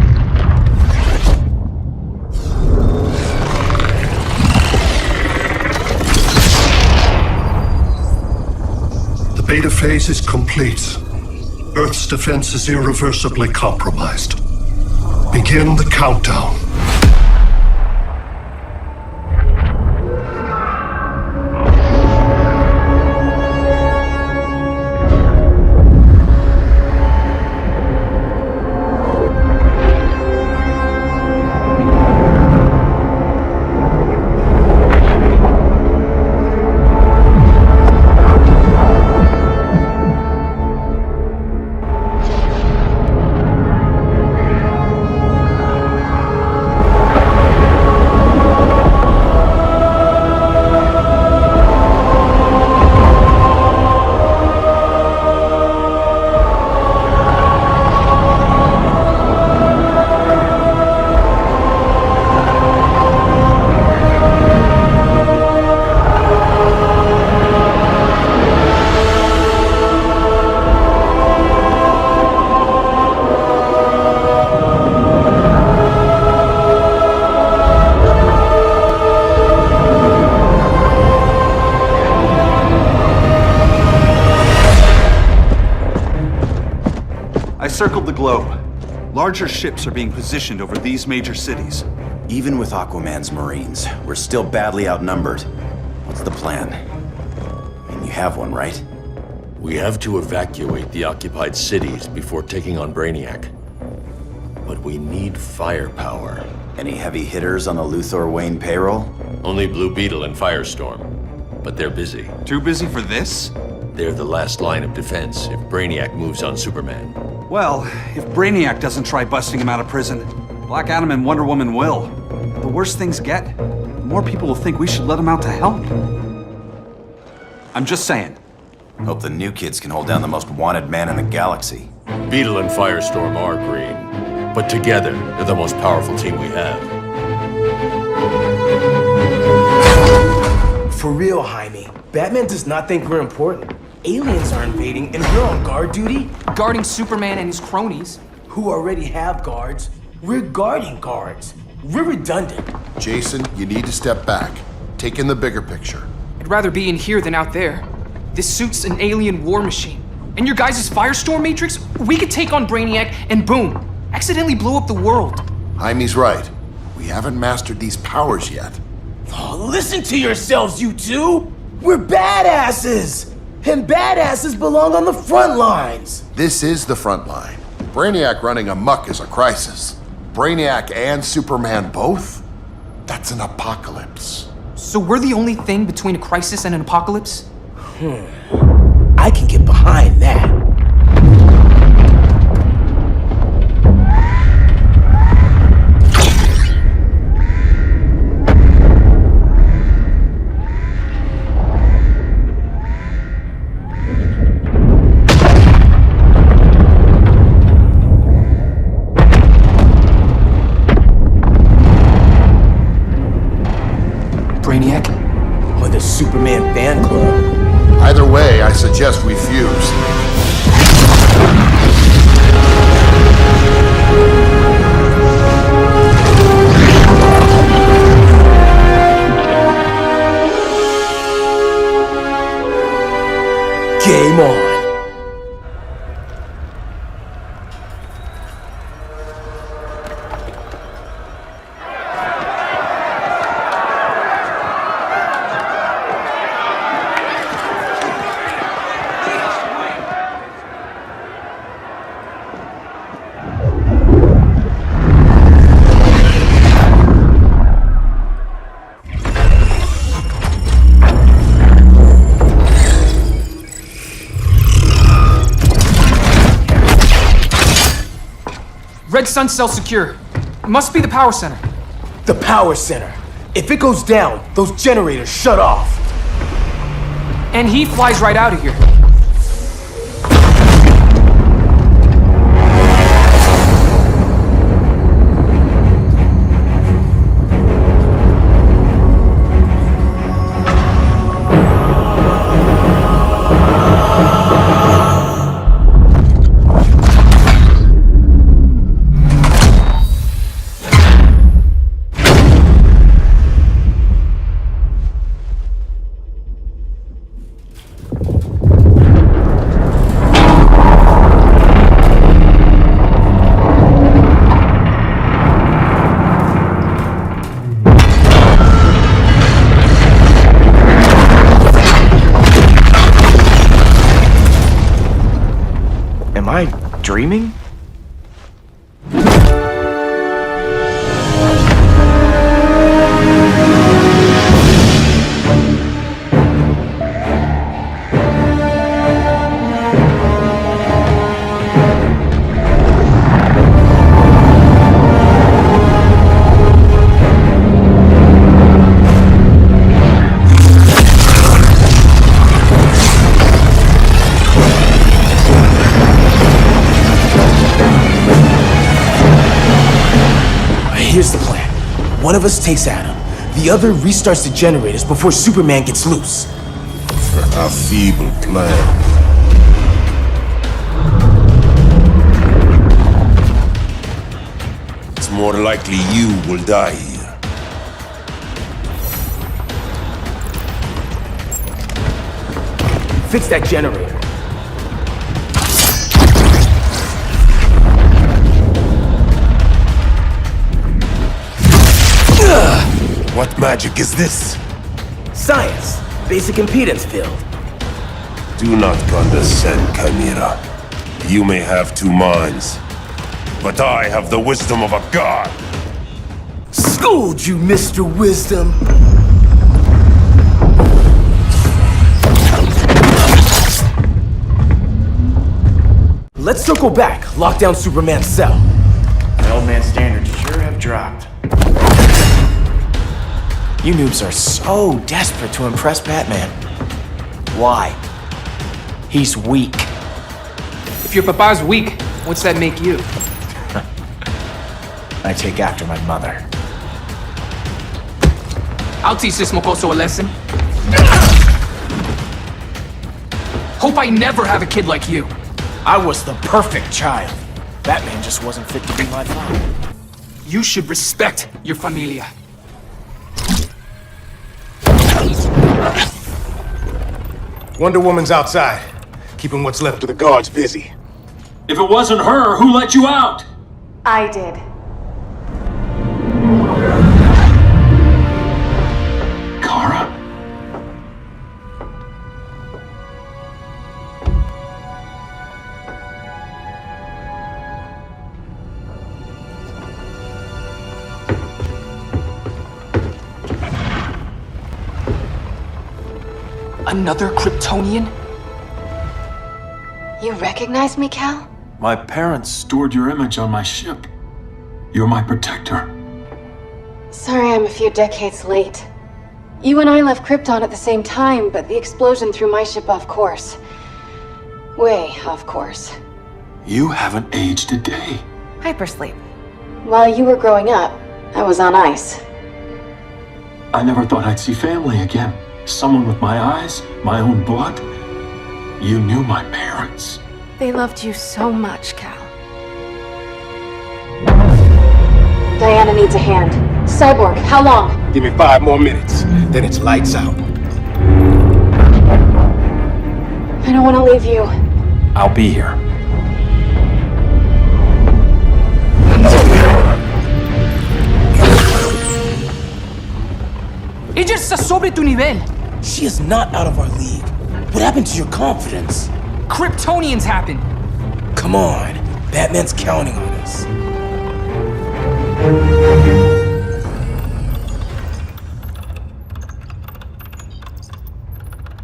The beta phase is complete. Earth's defense is irreversibly compromised. Begin the countdown. Circled the globe. Larger ships are being positioned over these major cities. Even with Aquaman's Marines, we're still badly outnumbered. What's the plan? I mean, you have one, right? We have to evacuate the occupied cities before taking on Brainiac. But we need firepower. Any heavy hitters on the Luthor Wayne payroll? Only Blue Beetle and Firestorm. But they're busy. Too busy for this? They're the last line of defense if Brainiac moves on Superman. Well, if Brainiac doesn't try busting him out of prison, Black Adam and Wonder Woman will. The worse things get, the more people will think we should let him out to help. I'm just saying. Hope the new kids can hold down the most wanted man in the galaxy. Beetle and Firestorm are green, but together, they're the most powerful team we have. For real, Jaime, Batman does not think we're important. Aliens are invading, and we're on guard duty? Guarding Superman and his cronies. Who already have guards. We're guarding guards. We're redundant. Jason, you need to step back. Take in the bigger picture. I'd rather be in here than out there. This suit's an alien war machine. In your guys' Firestorm Matrix, we could take on Brainiac and boom, accidentally blow up the world. Jaime's right. We haven't mastered these powers yet. Oh, listen to yourselves, you two! We're badasses! And badasses belong on the front lines! This is the front line. Brainiac running amok is a crisis. Brainiac and Superman both? That's an apocalypse. So we're the only thing between a crisis and an apocalypse? I can get behind that. Brainiac? Or the Superman fan club? Either way, I suggest we fuse. Game on! Red Sun cell secure. Must be the power center. The power center. If it goes down, those generators shut off. And he flies right out of here. Am I dreaming? Here's the plan. One of us takes Adam. The other restarts the generators before Superman gets loose. A feeble plan. It's more likely you will die here. Fix that generator. What magic is this? Science. Basic impedance field. Do not condescend, Chimera. You may have two minds, but I have the wisdom of a god. Schooled you, Mr. Wisdom. Let's circle back, lock down Superman's cell. The old man's standards sure have dropped. You noobs are so desperate to impress Batman. Why? He's weak. If your papa's weak, what's that make you? I take after my mother. I'll teach this mocoso a lesson. Hope I never have a kid like you. I was the perfect child. Batman just wasn't fit to be my father. You should respect your familia. Wonder Woman's outside. keeping what's left of the guards busy. If it wasn't her, who let you out? I did. Kara? Another Kryptonian? You recognize me, Cal? My parents stored your image on my ship. You're my protector. Sorry I'm a few decades late. You and I left Krypton at the same time, but the explosion threw my ship off course. Way off course. You haven't aged a day. Hypersleep. While you were growing up, I was on ice. I never thought I'd see family again. Someone with my eyes, my own blood. You knew my parents. They loved you so much, Cal. Diana needs a hand. Cyborg, how long? Give me 5 more minutes, then it's lights out. I don't want to leave you. I'll be here. Ella está sobre tu nivel. She is not out of our league. What happened to your confidence? Kryptonians happen. Come on, Batman's counting on us.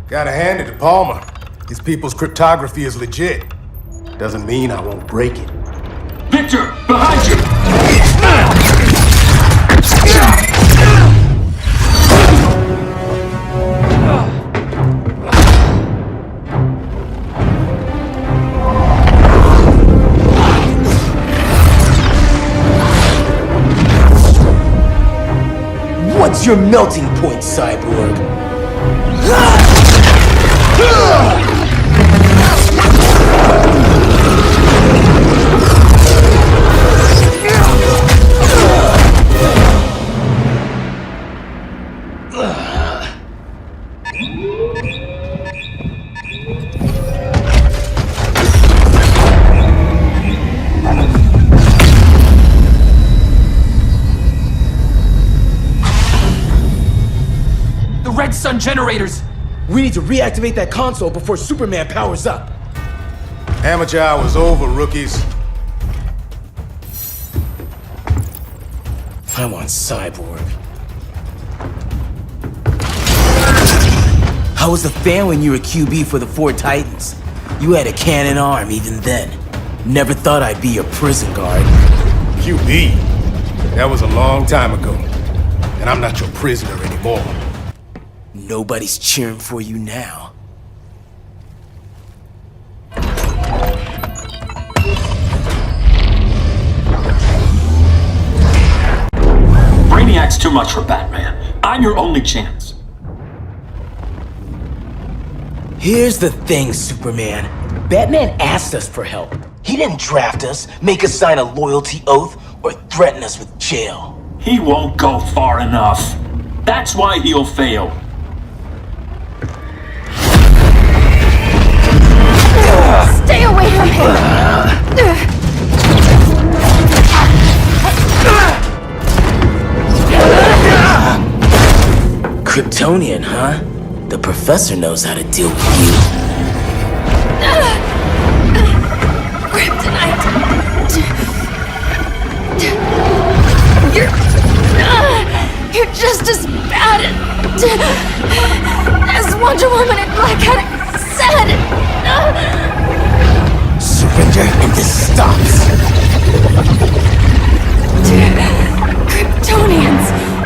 Gotta hand it to Palmer. His people's cryptography is legit. Doesn't mean I won't break it. Victor, behind you! What's your melting point, Cyborg? Red Sun generators! We need to reactivate that console before Superman powers up. Amateur hour's over, rookies. I want Cyborg. How was the fan when you were QB for the 4 Titans? You had a cannon arm even then. Never thought I'd be your prison guard. QB? That was a long time ago. And I'm not your prisoner anymore. Nobody's cheering for you now. Brainiac's too much for Batman. I'm your only chance. Here's the thing, Superman. Batman asked us for help. He didn't draft us, make us sign a loyalty oath, or threaten us with jail. He won't go far enough. That's why he'll fail. Stay away from him! Kryptonian, huh? The professor knows how to deal with you. Kryptonite! You're just as bad as Wonder Woman and Black Adam said! Surrender and this stops. Kryptonians,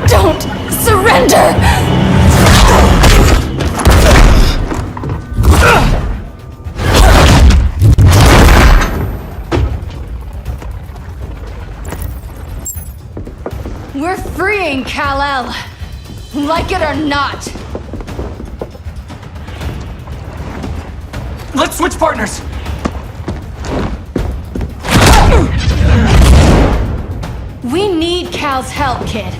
don't surrender! We're freeing Kal-El, like it or not. Let's switch partners! We need Cal's help, kid.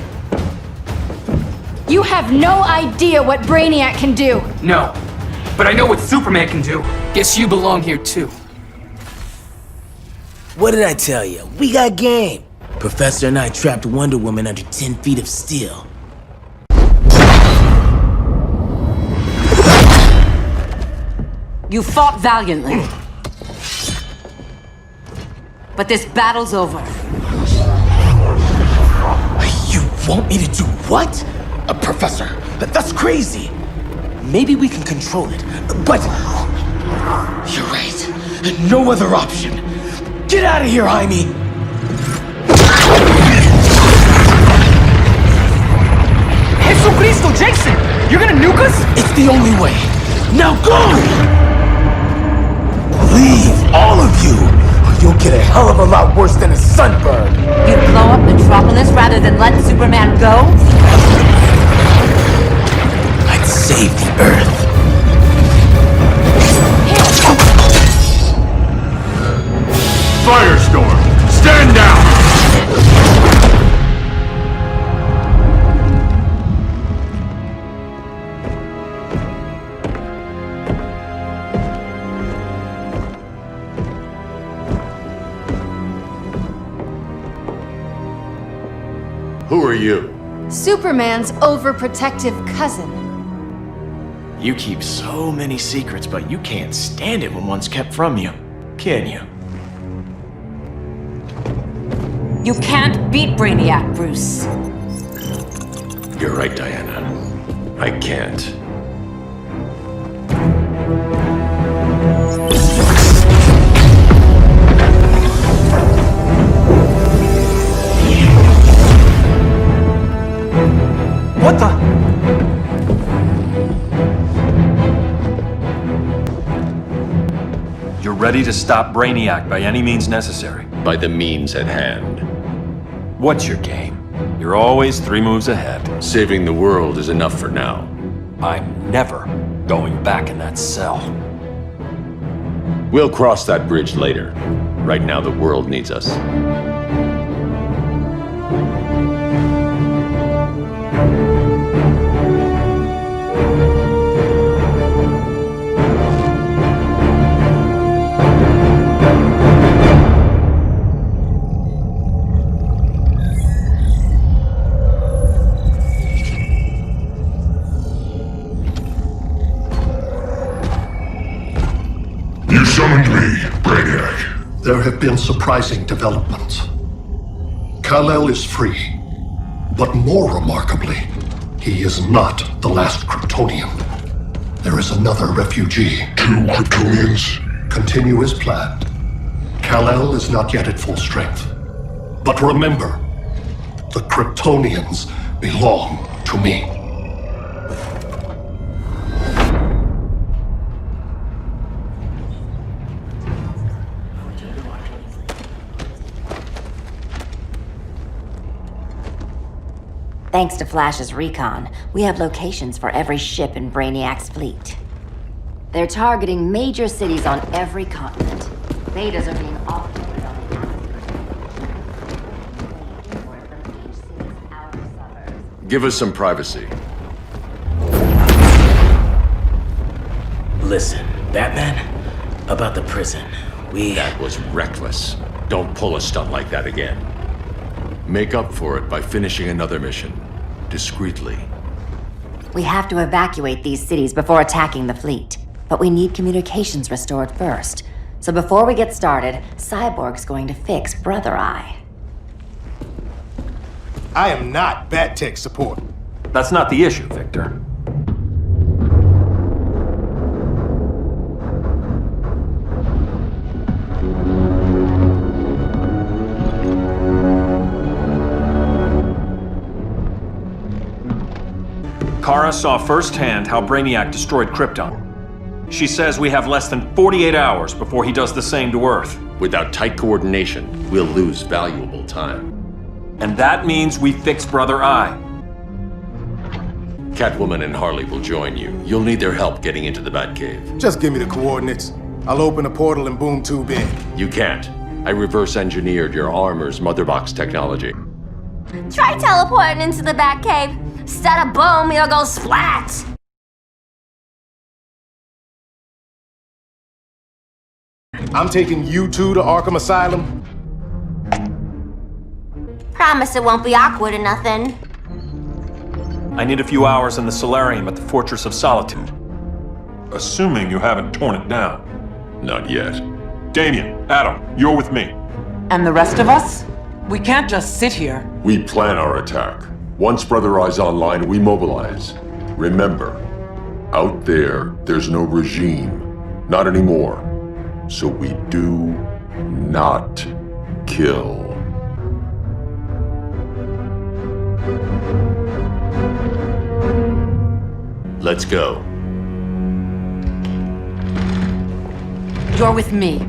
You have no idea what Brainiac can do. No, but I know what Superman can do. Guess you belong here too. What did I tell you? We got game. Professor and I trapped Wonder Woman under 10 feet of steel. You fought valiantly. But this battle's over. You want me to do what? Professor, that's crazy. Maybe we can control it, but... You're right. No other option. Get out of here, Jaime! Jesucristo, Jason! You're gonna nuke us? It's the only way. Now go! Leave, all of you, or you'll get a hell of a lot worse than a sunburn. You'd blow up Metropolis rather than let Superman go? I'd save the Earth. Firestorm! Stand down! Who are you? Superman's overprotective cousin. You keep so many secrets, but you can't stand it when one's kept from you, can you? You can't beat Brainiac, Bruce. You're right, Diana. I can't. What the? You're ready to stop Brainiac by any means necessary. By the means at hand. What's your game? You're always 3 moves ahead. Saving the world is enough for now. I'm never going back in that cell. We'll cross that bridge later. Right now, the world needs us. You summoned me, Brainiac. There have been surprising developments. Kal-El is free, but more remarkably, he is not the last Kryptonian. There is another refugee. 2 Kryptonians? Continue as planned. Kal-El is not yet at full strength. But remember, the Kryptonians belong to me. Thanks to Flash's recon, we have locations for every ship in Brainiac's fleet. They're targeting major cities on every continent. Betas are being offloaded on the outer. Give us some privacy. Listen, Batman, about the prison, That was reckless. Don't pull a stunt like that again. Make up for it by finishing another mission. Discreetly. We have to evacuate these cities before attacking the fleet. But we need communications restored first. So before we get started, Cyborg's going to fix Brother Eye. I am not Bat Tech support. That's not the issue, Victor. Kara saw firsthand how Brainiac destroyed Krypton. She says we have less than 48 hours before he does the same to Earth. Without tight coordination, we'll lose valuable time. And that means we fix Brother Eye. Catwoman and Harley will join you. You'll need their help getting into the Batcave. Just give me the coordinates. I'll open a portal and boom tube in. You can't. I reverse engineered your armor's motherbox technology. Try teleporting into the Batcave. Instead of boom, you'll go splat! I'm taking you two to Arkham Asylum. Promise it won't be awkward or nothing. I need a few hours in the solarium at the Fortress of Solitude. Assuming you haven't torn it down. Not yet. Damien, Adam, you're with me. And the rest of us? We can't just sit here. We plan our attack. Once Brother Eye's online, we mobilize. Remember, out there's no regime. Not anymore. So we do not kill. Let's go. You're with me.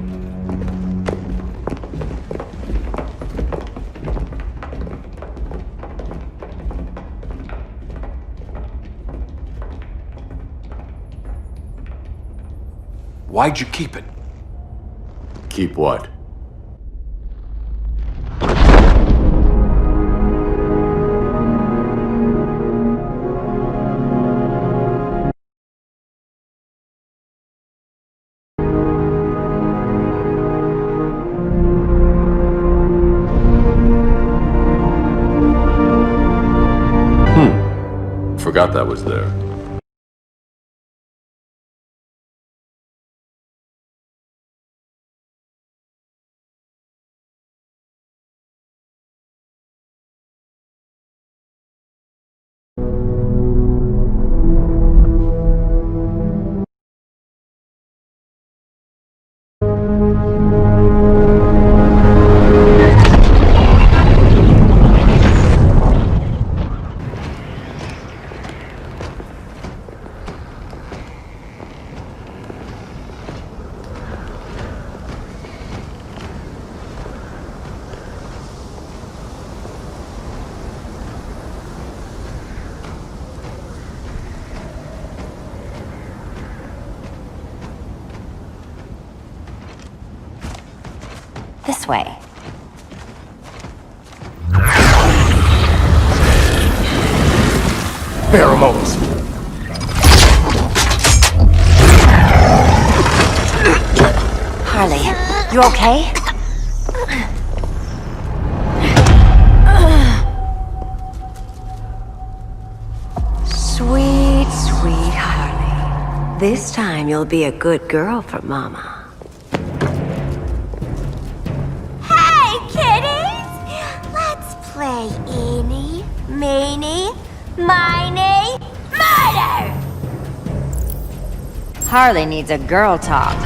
Why'd you keep it? Keep what? Forgot that was there. This way. Pheromones. Harley, you okay? Sweet, sweet Harley. This time you'll be a good girl for Mama. Hey, kiddies! Let's play eeny, meeny, miny, murder! Harley needs a girl talk.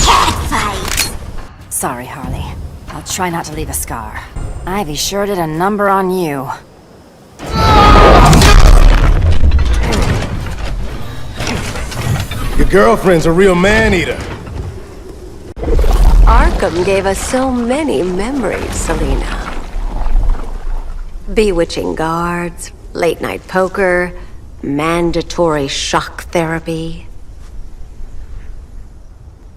Cat fight! Sorry, Harley. I'll try not to leave a scar. Ivy sure did a number on you. Your girlfriend's a real man-eater. Arkham gave us so many memories, Selina. Bewitching guards, late-night poker, mandatory shock therapy.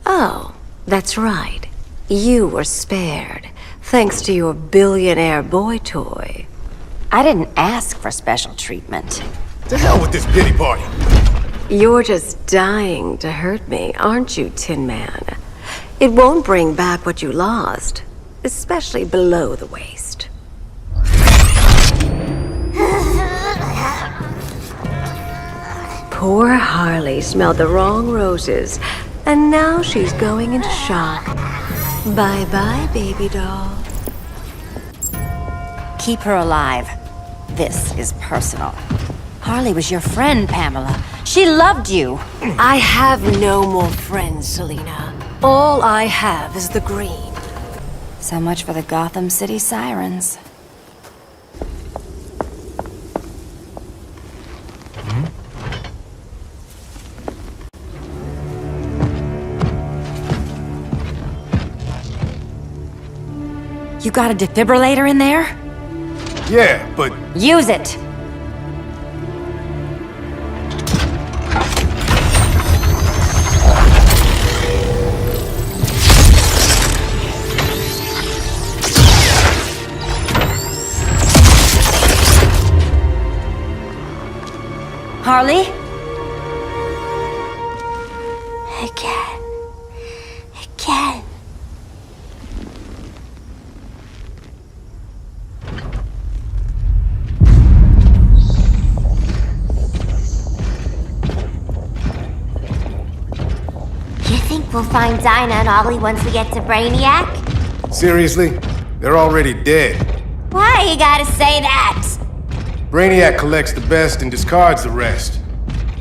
Oh, that's right. You were spared, thanks to your billionaire boy toy. I didn't ask for special treatment. To hell with this pity party. You're just dying to hurt me, aren't you, Tin Man? It won't bring back what you lost, especially below the waist. Poor Harley smelled the wrong roses, and now she's going into shock. Bye-bye, baby doll. Keep her alive. This is personal. Harley was your friend, Pamela. She loved you. I have no more friends, Selina. All I have is the green. So much for the Gotham City Sirens. You got a defibrillator in there? Yeah, but... Use it! Harley? Again. We'll find Dinah and Ollie once we get to Brainiac? Seriously? They're already dead. Why you gotta say that? Brainiac collects the best and discards the rest.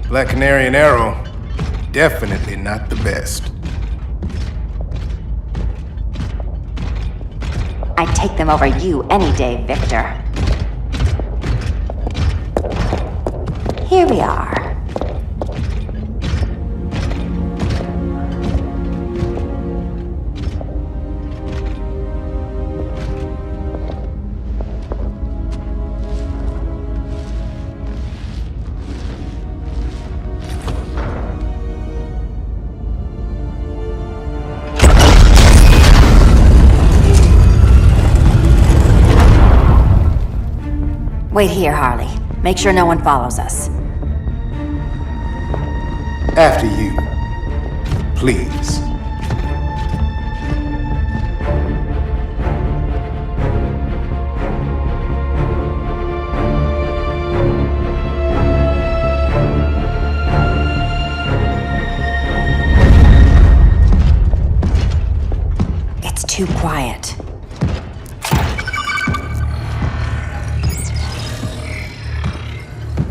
Black Canary and Arrow, definitely not the best. I'd take them over you any day, Victor. Here we are. Wait here, Harley. Make sure no one follows us. After you. Please. It's too quiet.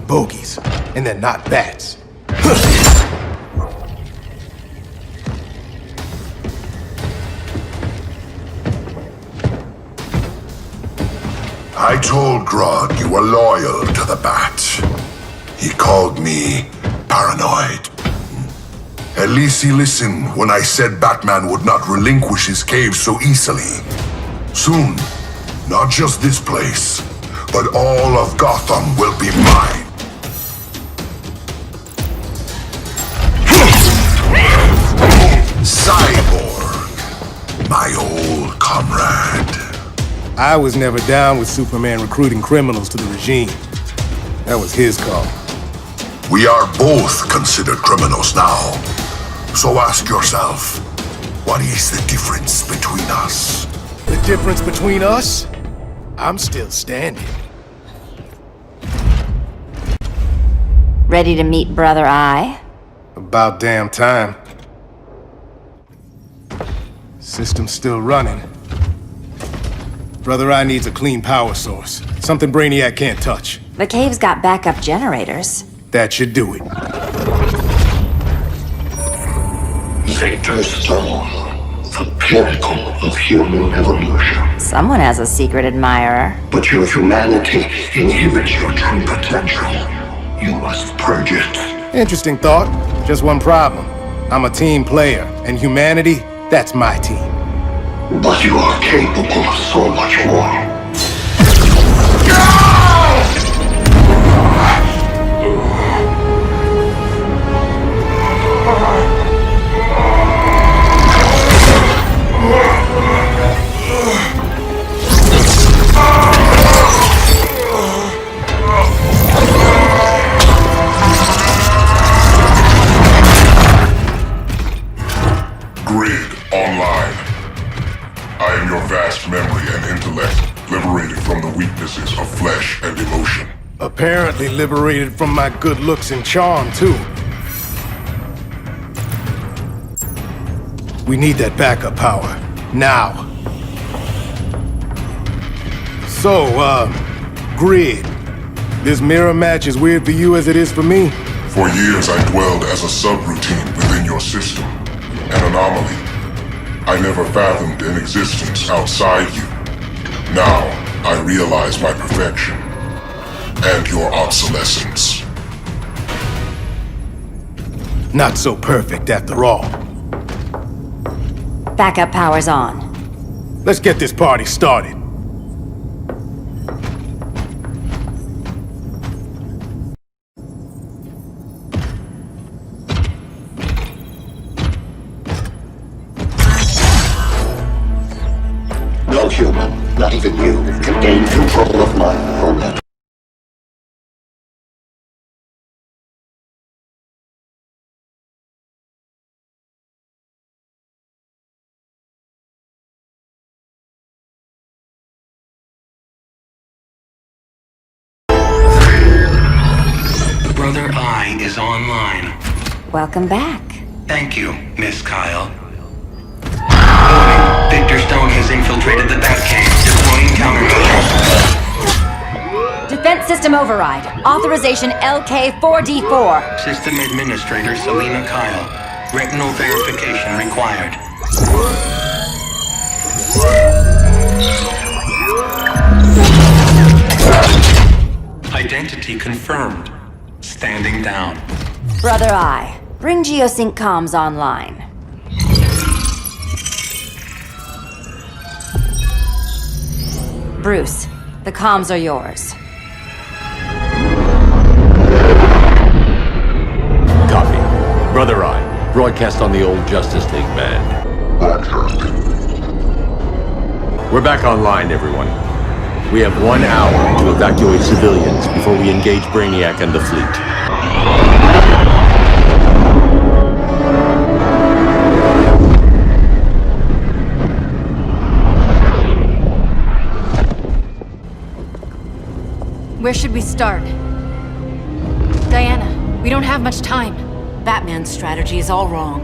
Bogies, and they're not bats. I told Grodd you were loyal to the Bat. He called me paranoid. At least he listened when I said Batman would not relinquish his cave so easily. Soon, not just this place, but all of Gotham will be mine. Cyborg, my old comrade. I was never down with Superman recruiting criminals to the regime. That was his call. We are both considered criminals now. So ask yourself, what is the difference between us? The difference between us? I'm still standing. Ready to meet Brother Eye? About damn time. System's still running. Brother Eye needs a clean power source. Something Brainiac can't touch. The cave's got backup generators. That should do it. Victor Zsasz, the pinnacle of human evolution. Someone has a secret admirer. But your humanity inhibits your true potential. You must purge it. Interesting thought. Just one problem. I'm a team player, and humanity, that's my team. But you are capable of so much more. Grid online. I am your vast memory and intellect, liberated from the weaknesses of flesh and emotion. Apparently liberated from my good looks and charm, too. We need that backup power. Now. So, Grid. This mirror match is weird for you as it is for me? For years I dwelled as a subroutine within your system. An anomaly. I never fathomed an existence outside you. Now, I realize my perfection. And your obsolescence. Not so perfect after all. Backup power's on. Let's get this party started. No human, not even you, can gain control of my neural network. Brother Eye is online. Welcome back. Thank you, Miss Kyle. Warning, Victor Stone has infiltrated the Batcave, deploying countermeasures. Defense system override. Authorization LK4D4. System Administrator Selena Kyle. Retinal verification required. Identity confirmed. Standing down. Brother Eye, bring Geosync comms online. Bruce, the comms are yours. Copy. Brother Eye, broadcast on the old Justice League band. We're back online, everyone. We have 1 hour to evacuate civilians before we engage Brainiac and the fleet. Where should we start? Diana, we don't have much time. Batman's strategy is all wrong.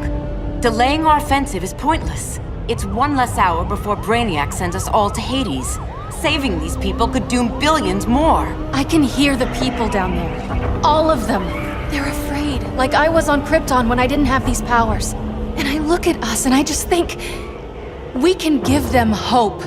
Delaying our offensive is pointless. It's 1 less hour before Brainiac sends us all to Hades. Saving these people could doom billions more. I can hear the people down there. All of them. They're afraid, like I was on Krypton when I didn't have these powers. And I look at us and I just think, we can give them hope.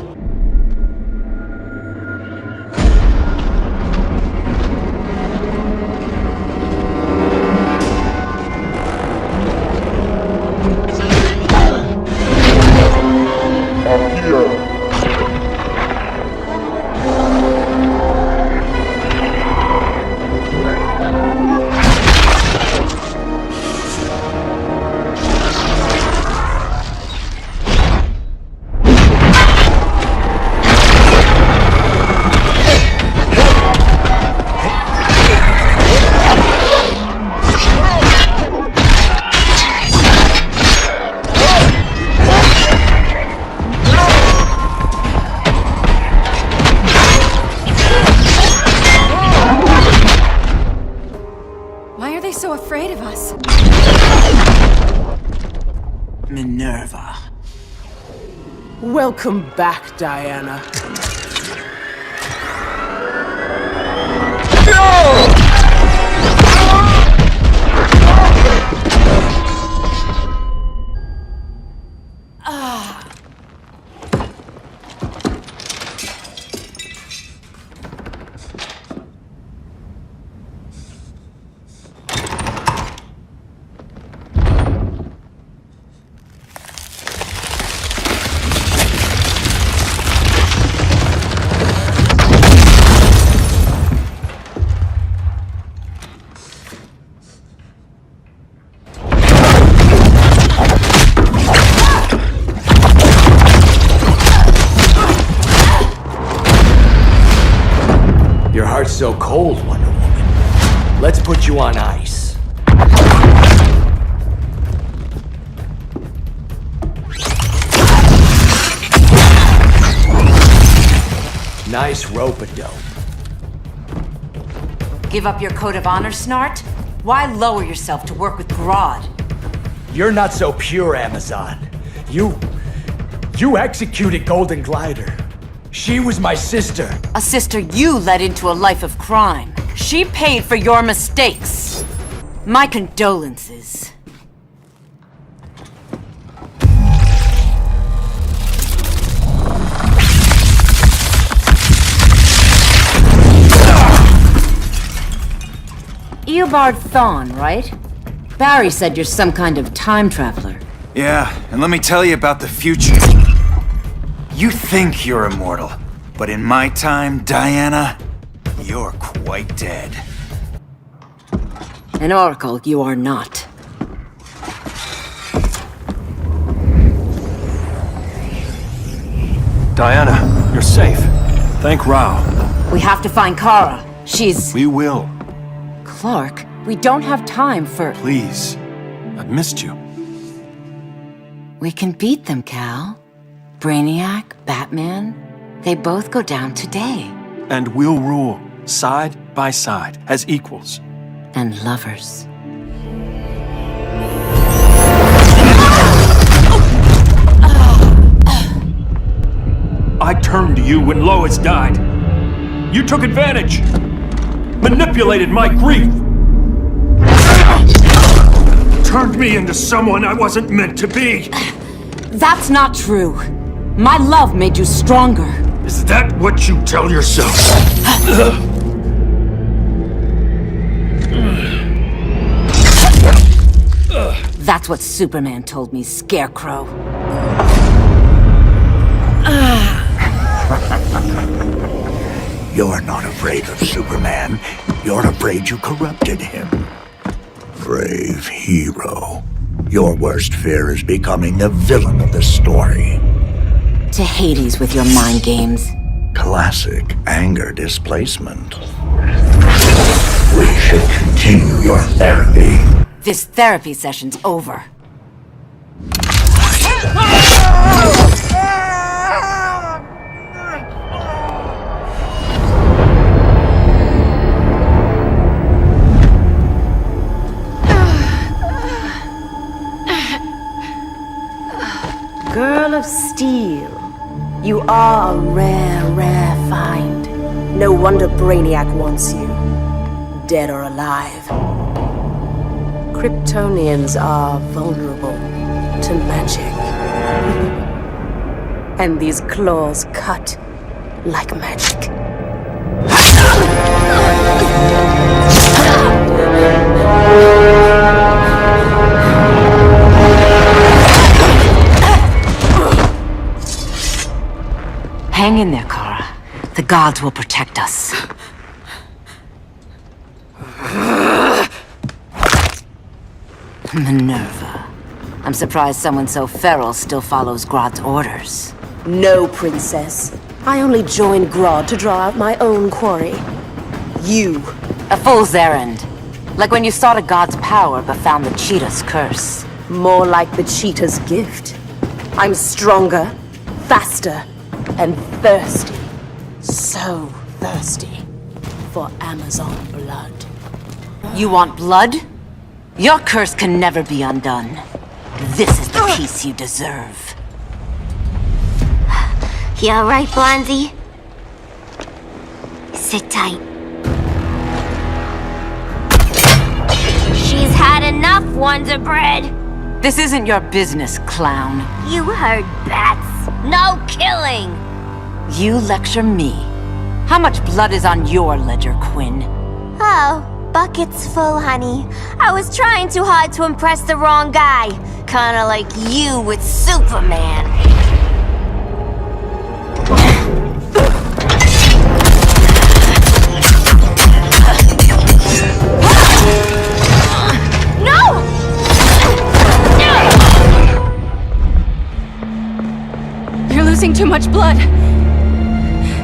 Welcome back, Diana. So cold, Wonder Woman. Let's put you on ice. Nice rope-a-dope. Give up your code of honor, Snart? Why lower yourself to work with Grodd? You're not so pure, Amazon. You executed Golden Glider. She was my sister. A sister you led into a life of crime. She paid for your mistakes. My condolences. Eobard Thawne, right? Barry said you're some kind of time traveler. Yeah, and let me tell you about the future. You think you're immortal, but in my time, Diana, you're quite dead. An oracle you are not. Diana, you're safe. Thank Rao. We have to find Kara. She's... We will. Clark, we don't have time for... Please. I've missed you. We can beat them, Kal. Brainiac, Batman, they both go down today. And we'll rule, side by side, as equals. And lovers. turned to you when Lois died. You took advantage. Manipulated my grief. Turned me into someone I wasn't meant to be. That's not true. My love made you stronger. Is that what you tell yourself? That's what Superman told me, Scarecrow. You're not afraid of Superman. You're afraid you corrupted him. Brave hero. Your worst fear is becoming the villain of the story. To Hades with your mind games. Classic anger displacement. We should continue your therapy. This therapy session's over. Girl of Steel. You are a rare, rare find. No wonder Brainiac wants you. Dead or alive. Kryptonians are vulnerable to magic. And these claws cut like magic. Hang in there, Kara. The gods will protect us. Minerva. I'm surprised someone so feral still follows Grodd's orders. No, princess. I only joined Grodd to draw out my own quarry. You. A fool's errand. Like when you sought a god's power but found the cheetah's curse. More like the cheetah's gift. I'm stronger, faster, and thirsty. So thirsty for Amazon blood. You want blood? Your curse can never be undone. This is the peace you deserve. You alright, Blondie? Sit tight. She's had enough, Wonder Bread! This isn't your business, clown. You heard bats. No killing! You lecture me. How much blood is on your ledger, Quinn? Oh, bucket's full, honey. I was trying too hard to impress the wrong guy. Kinda like you with Superman. No! You're losing too much blood.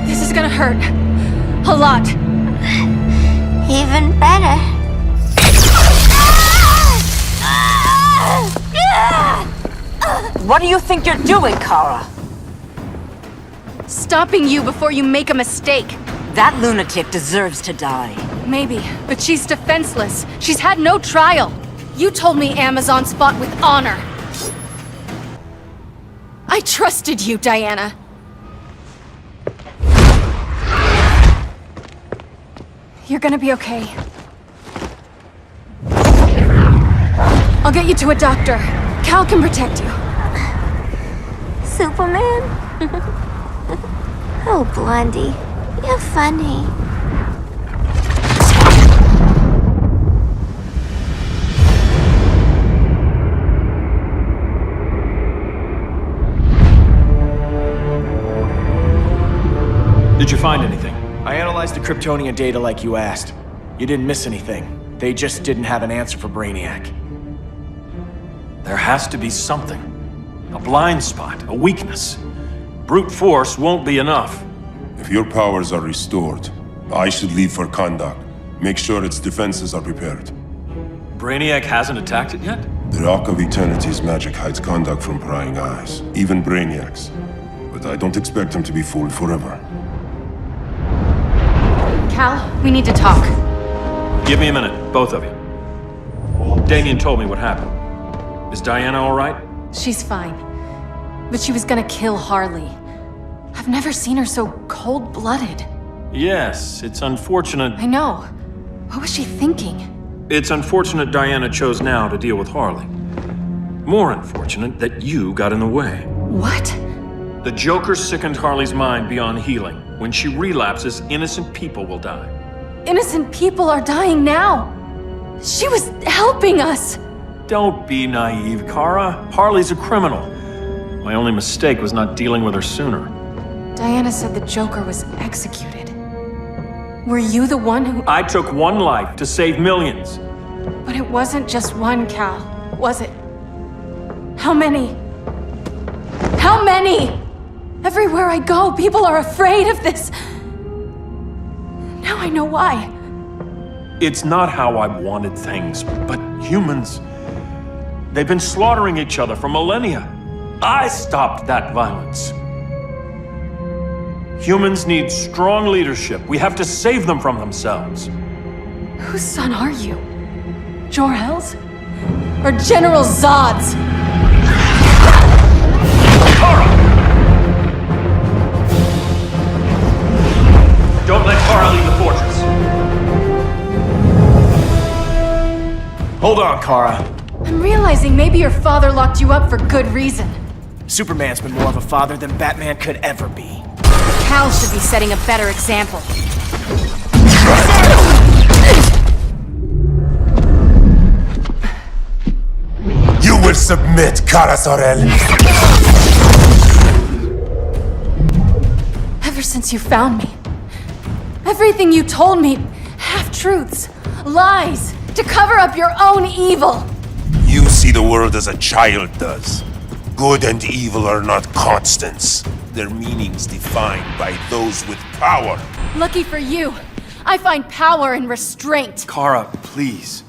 This is gonna hurt. A lot. Even better. What do you think you're doing, Kara? Stopping you before you make a mistake. That lunatic deserves to die. Maybe, but she's defenseless. She's had no trial. You told me Amazon fought with honor. I trusted you, Diana. You're gonna be okay. I'll get you to a doctor. Kal can protect you. Superman? Oh, Blondie, you're funny. Did you find anything? I analyzed the Kryptonian data like you asked. You didn't miss anything. They just didn't have an answer for Brainiac. There has to be something. A blind spot, a weakness. Brute force won't be enough. If your powers are restored, I should leave for Kahndaq. Make sure its defenses are prepared. Brainiac hasn't attacked it yet? The Rock of Eternity's magic hides Kahndaq from prying eyes, even Brainiac's. But I don't expect him to be fooled forever. Kal, we need to talk. Give me a minute, both of you. Damien told me what happened. Is Diana all right? She's fine. But she was gonna kill Harley. I've never seen her so cold-blooded. Yes, it's unfortunate. I know. What was she thinking? It's unfortunate Diana chose now to deal with Harley. More unfortunate that you got in the way. What? The Joker sickened Harley's mind beyond healing. When she relapses, innocent people will die. Innocent people are dying now. She was helping us. Don't be naive, Kara. Harley's a criminal. My only mistake was not dealing with her sooner. Diana said the Joker was executed. Were you the one who... I took one life to save millions. But it wasn't just one, Cal, was it? How many? How many? Everywhere I go, people are afraid of this. Now I know why. It's not how I wanted things, but humans... They've been slaughtering each other for millennia. I stopped that violence. Humans need strong leadership. We have to save them from themselves. Whose son are you? Jor-El's? Or General Zod's? Kara! Don't let Kara leave the fortress. Hold on, Kara. I'm realizing maybe your father locked you up for good reason. Superman's been more of a father than Batman could ever be. Kal should be setting a better example. You will submit, Kara Zor-El. Ever since you found me, everything you told me, half-truths, lies, to cover up your own evil. You see the world as a child does. Good and evil are not constants. Their meanings defined by those with power. Lucky for you, I find power in restraint. Kara, please.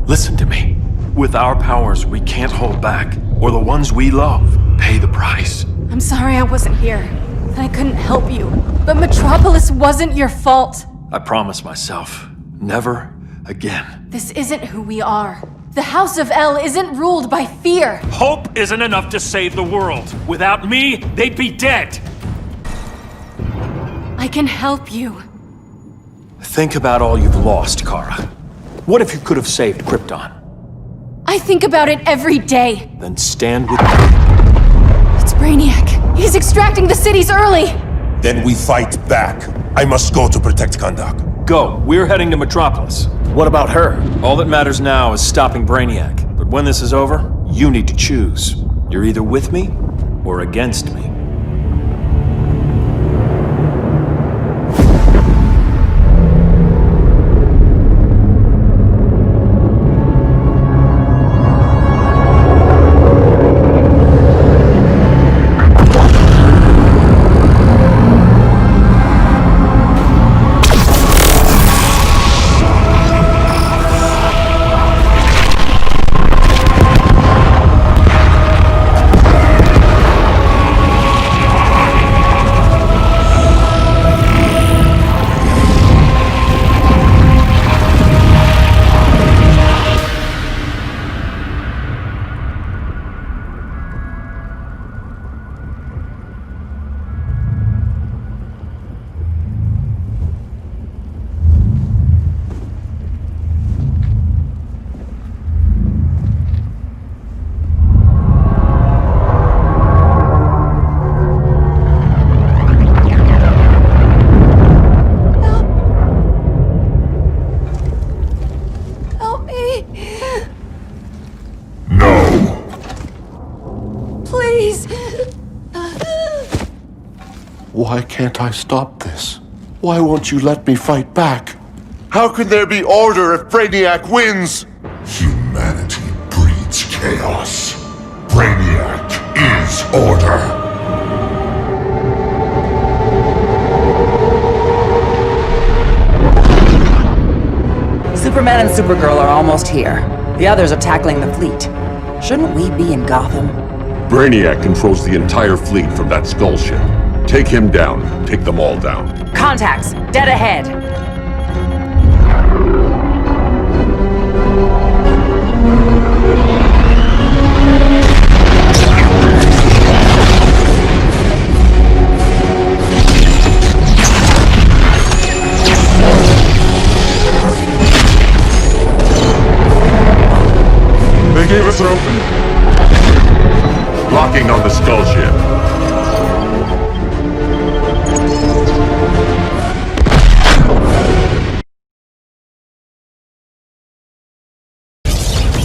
Listen to me. With our powers, we can't hold back, or the ones we love pay the price. I'm sorry I wasn't here, that I couldn't help you. But Metropolis wasn't your fault. I promise myself, never again. This isn't who we are. The House of El isn't ruled by fear. Hope isn't enough to save the world. Without me, they'd be dead. I can help you. Think about all you've lost, Kara. What if you could have saved Krypton? I think about it every day. Then stand with me. It's Brainiac. He's extracting the cities early. Then we fight back. I must go to protect Kahndaq. Go. We're heading to Metropolis. What about her? All that matters now is stopping Brainiac. But when this is over, you need to choose. You're either with me or against me. Why can't I stop this? Why won't you let me fight back? How can there be order if Brainiac wins? Humanity breeds chaos. Brainiac is order. Superman and Supergirl are almost here. The others are tackling the fleet. Shouldn't we be in Gotham? Brainiac controls the entire fleet from that skull ship. Take him down. Take them all down. Contacts, dead ahead. are open. Locking on the skull ship.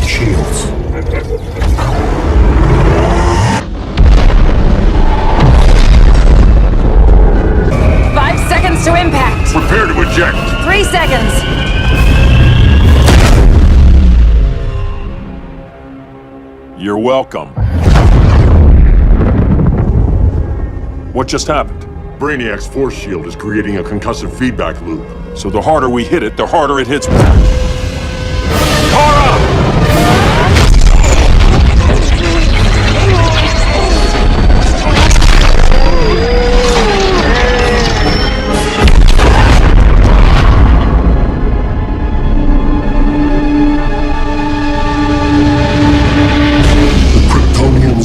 Shields. 5 seconds to impact. Prepare to eject. 3 seconds. You're welcome. What just happened? Brainiac's force shield is creating a concussive feedback loop. So the harder we hit it, the harder it hits me. Kara!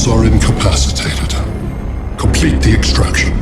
Are incapacitated. Complete the extraction.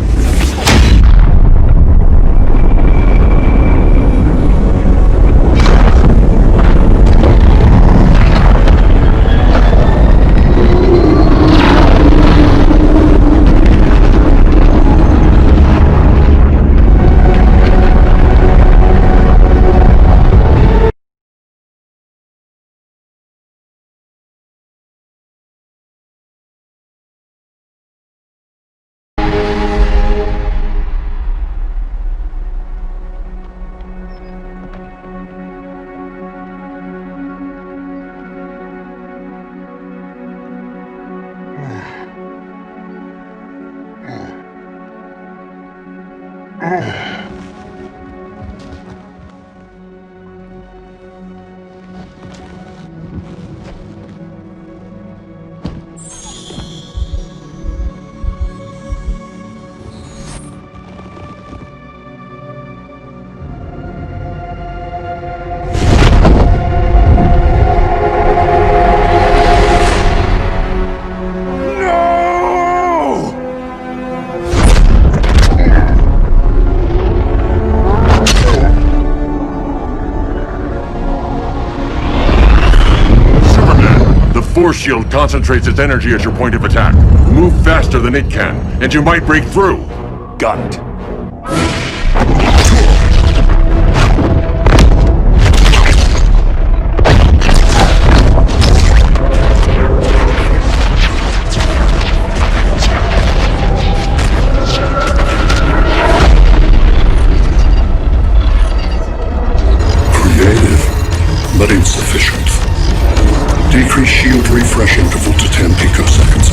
Force shield concentrates its energy at your point of attack. Move faster than it can, and you might break through. Got it. Creative, but insufficient. Decrease shield refresh interval to 10 picoseconds.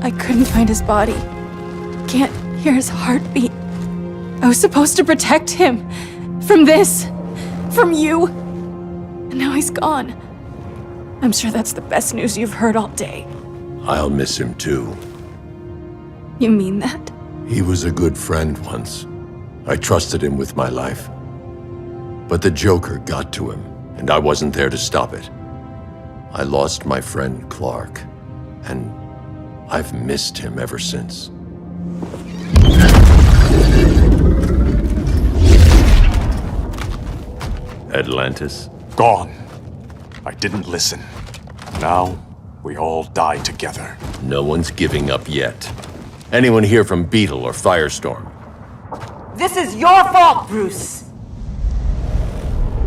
I couldn't find his body. Can't hear his heartbeat. I was supposed to protect him. From this. From you. And now he's gone. I'm sure that's the best news you've heard all day. I'll miss him too. You mean that? He was a good friend once. I trusted him with my life. But the Joker got to him, and I wasn't there to stop it. I lost my friend Clark, and I've missed him ever since. Atlantis? Gone. I didn't listen. Now, we all die together. No one's giving up yet. Anyone here from Beetle or Firestorm? This is your fault, Bruce!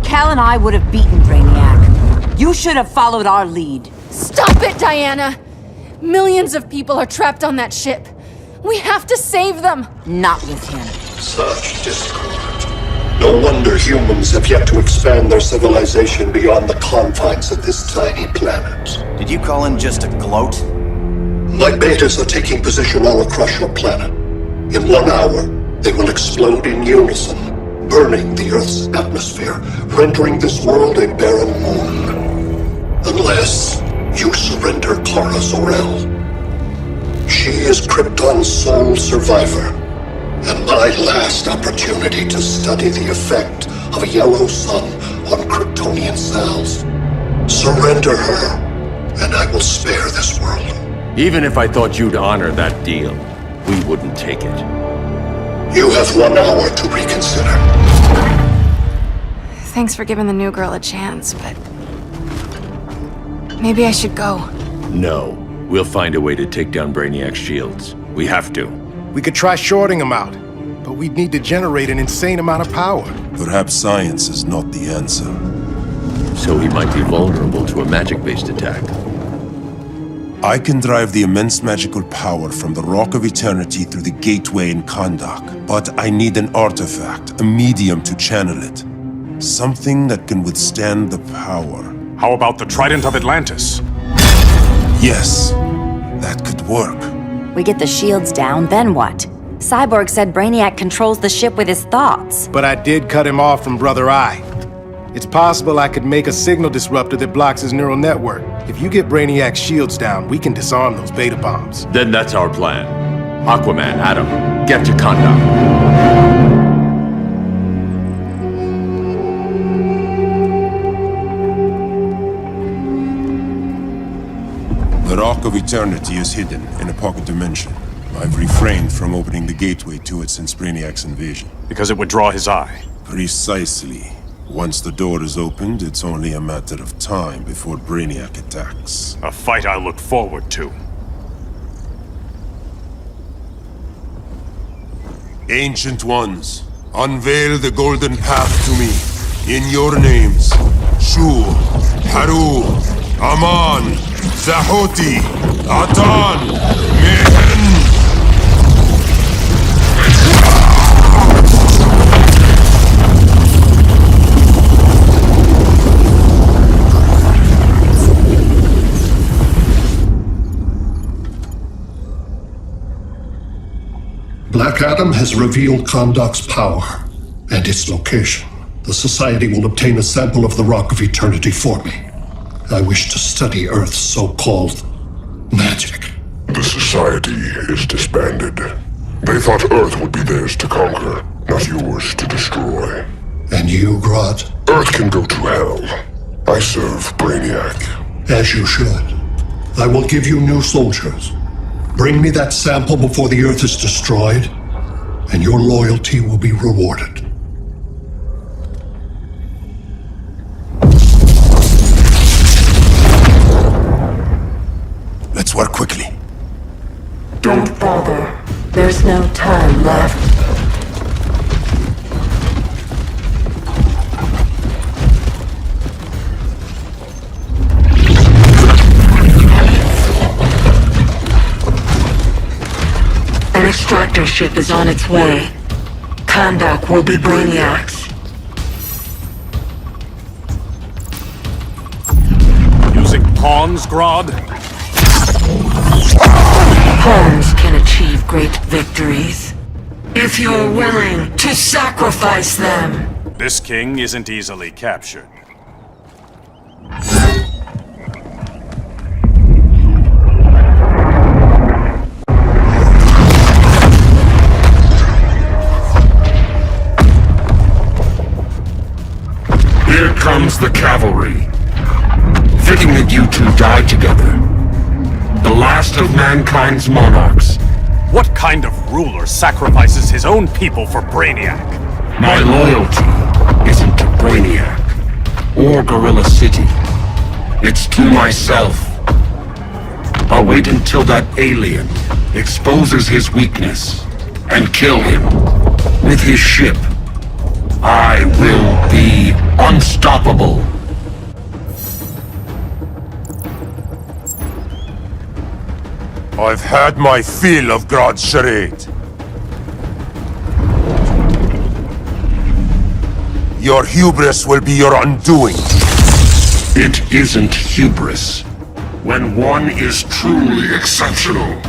Kal and I would have beaten Brainiac. You should have followed our lead. Stop it, Diana! Millions of people are trapped on that ship. We have to save them! Not with him. Such discord. No wonder humans have yet to expand their civilization beyond the confines of this tiny planet. Did you call him just a gloat? My betas are taking position all across your planet. In 1 hour, they will explode in unison, burning the Earth's atmosphere, rendering this world a barren moon. Unless you surrender Kara Zor-El. She is Krypton's sole survivor, and my last opportunity to study the effect of a yellow sun on Kryptonian cells. Surrender her, and I will spare this world. Even if I thought you'd honor that deal, we wouldn't take it. You have 1 hour to reconsider. Thanks for giving the new girl a chance, but... maybe I should go. No. We'll find a way to take down Brainiac's shields. We have to. We could try shorting him out, but we'd need to generate an insane amount of power. Perhaps science is not the answer. So he might be vulnerable to a magic-based attack. I can drive the immense magical power from the Rock of Eternity through the gateway in Kahndaq, but I need an artifact, a medium to channel it. Something that can withstand the power. How about the Trident of Atlantis? Yes, that could work. We get the shields down, then what? Cyborg said Brainiac controls the ship with his thoughts. But I did cut him off from Brother Eye. It's possible I could make a signal disruptor that blocks his neural network. If you get Brainiac's shields down, we can disarm those beta bombs. Then that's our plan. Aquaman, Adam, get to Kahndaq. The Rock of Eternity is hidden in a pocket dimension. I've refrained from opening the gateway to it since Brainiac's invasion. Because it would draw his eye. Precisely. Once the door is opened, it's only a matter of time before Brainiac attacks. A fight I look forward to. Ancient Ones, unveil the golden path to me. In your names, Shu, Haru, Aman, Zahoti, Atan, Mehen! Black Adam has revealed Kahndaq's power and its location. The Society will obtain a sample of the Rock of Eternity for me. I wish to study Earth's so-called magic. The Society is disbanded. They thought Earth would be theirs to conquer, not yours to destroy. And you, Grodd? Earth can go to hell. I serve Brainiac. As you should. I will give you new soldiers. Bring me that sample before the Earth is destroyed, and your loyalty will be rewarded. Let's work quickly. Don't bother. There's no time left. An extractor ship is on its way. Kahndaq will be Brainiac's. Using pawns, Grodd? Pawns can achieve great victories. If you're willing to sacrifice them. This king isn't easily captured. Here comes the cavalry. Fitting that you two die together. The last of mankind's monarchs. What kind of ruler sacrifices his own people for Brainiac? My loyalty isn't to Brainiac or Gorilla City. It's to myself. I'll wait until that alien exposes his weakness and kill him with his ship. I will be unstoppable. I've had my fill of Grodd's charade. Your hubris will be your undoing. It isn't hubris when one is truly exceptional.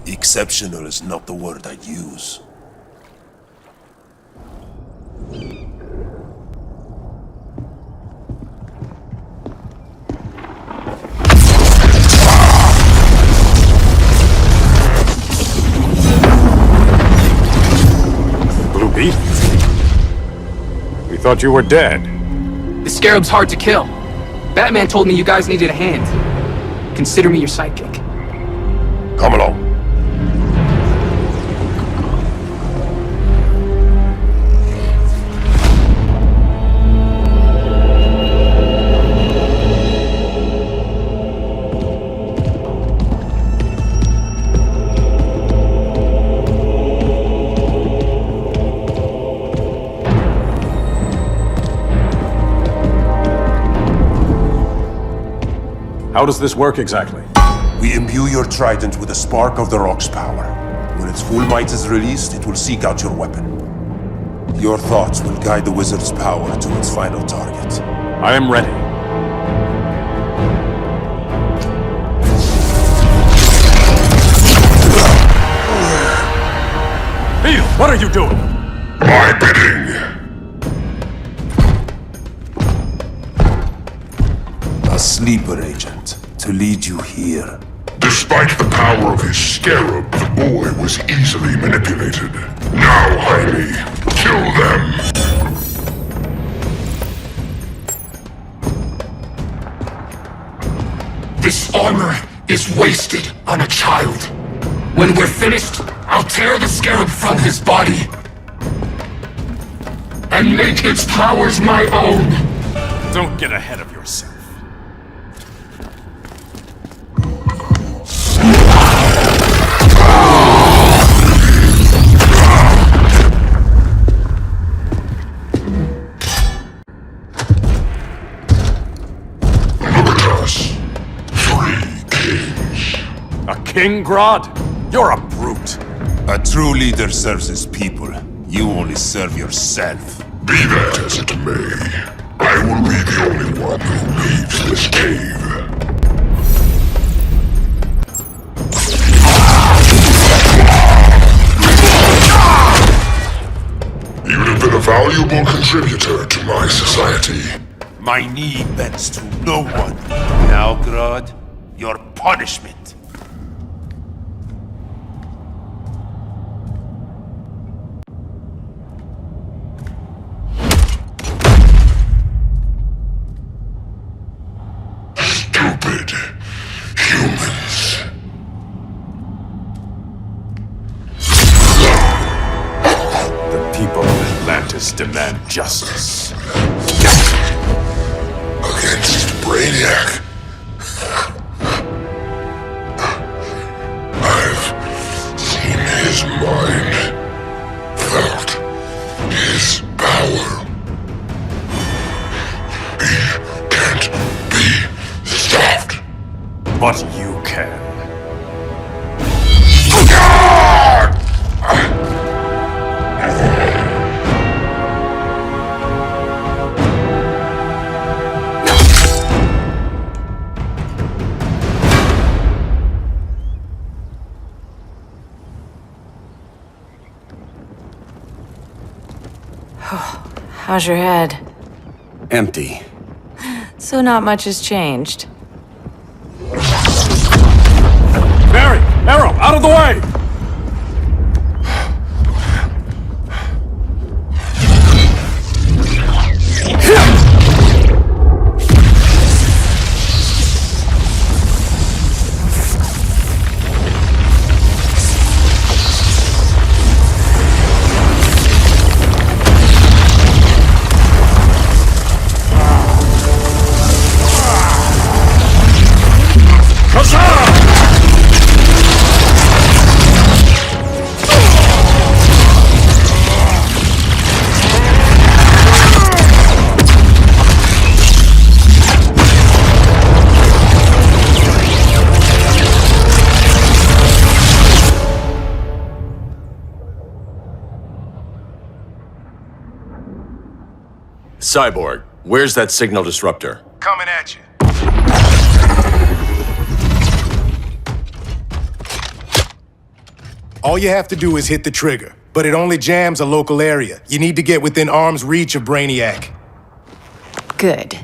Exceptional is not the word I'd use. We thought you were dead. The Scarab's hard to kill. Batman told me you guys needed a hand. Consider me your sidekick. Come along. How does this work exactly? We imbue your trident with a spark of the rock's power. When its full might is released, it will seek out your weapon. Your thoughts will guide the wizard's power to its final target. I am ready. Beetle, what are you doing? My bidding. A sleeper agent to lead you here. Despite the power of his scarab, the boy was easily manipulated. Now, Jaime, kill them! This armor is wasted on a child. When we're finished, I'll tear the scarab from his body and make its powers my own. Don't get ahead of yourself. King Grodd? You're a brute. A true leader serves his people. You only serve yourself. Be that as it may, I will be the only one who leaves this cave. You have been a valuable contributor to my society. My knee bends to no one. Now, Grodd, your punishment. Demand justice. Against Brainiac. I've seen his mind, felt his power. He can't be stopped. But you can. How's your head? Empty. So not much has changed. Canary! Arrow! Out of the way! Cyborg, where's that signal disruptor? Coming at you. All you have to do is hit the trigger, but it only jams a local area. You need to get within arm's reach of Brainiac. Good.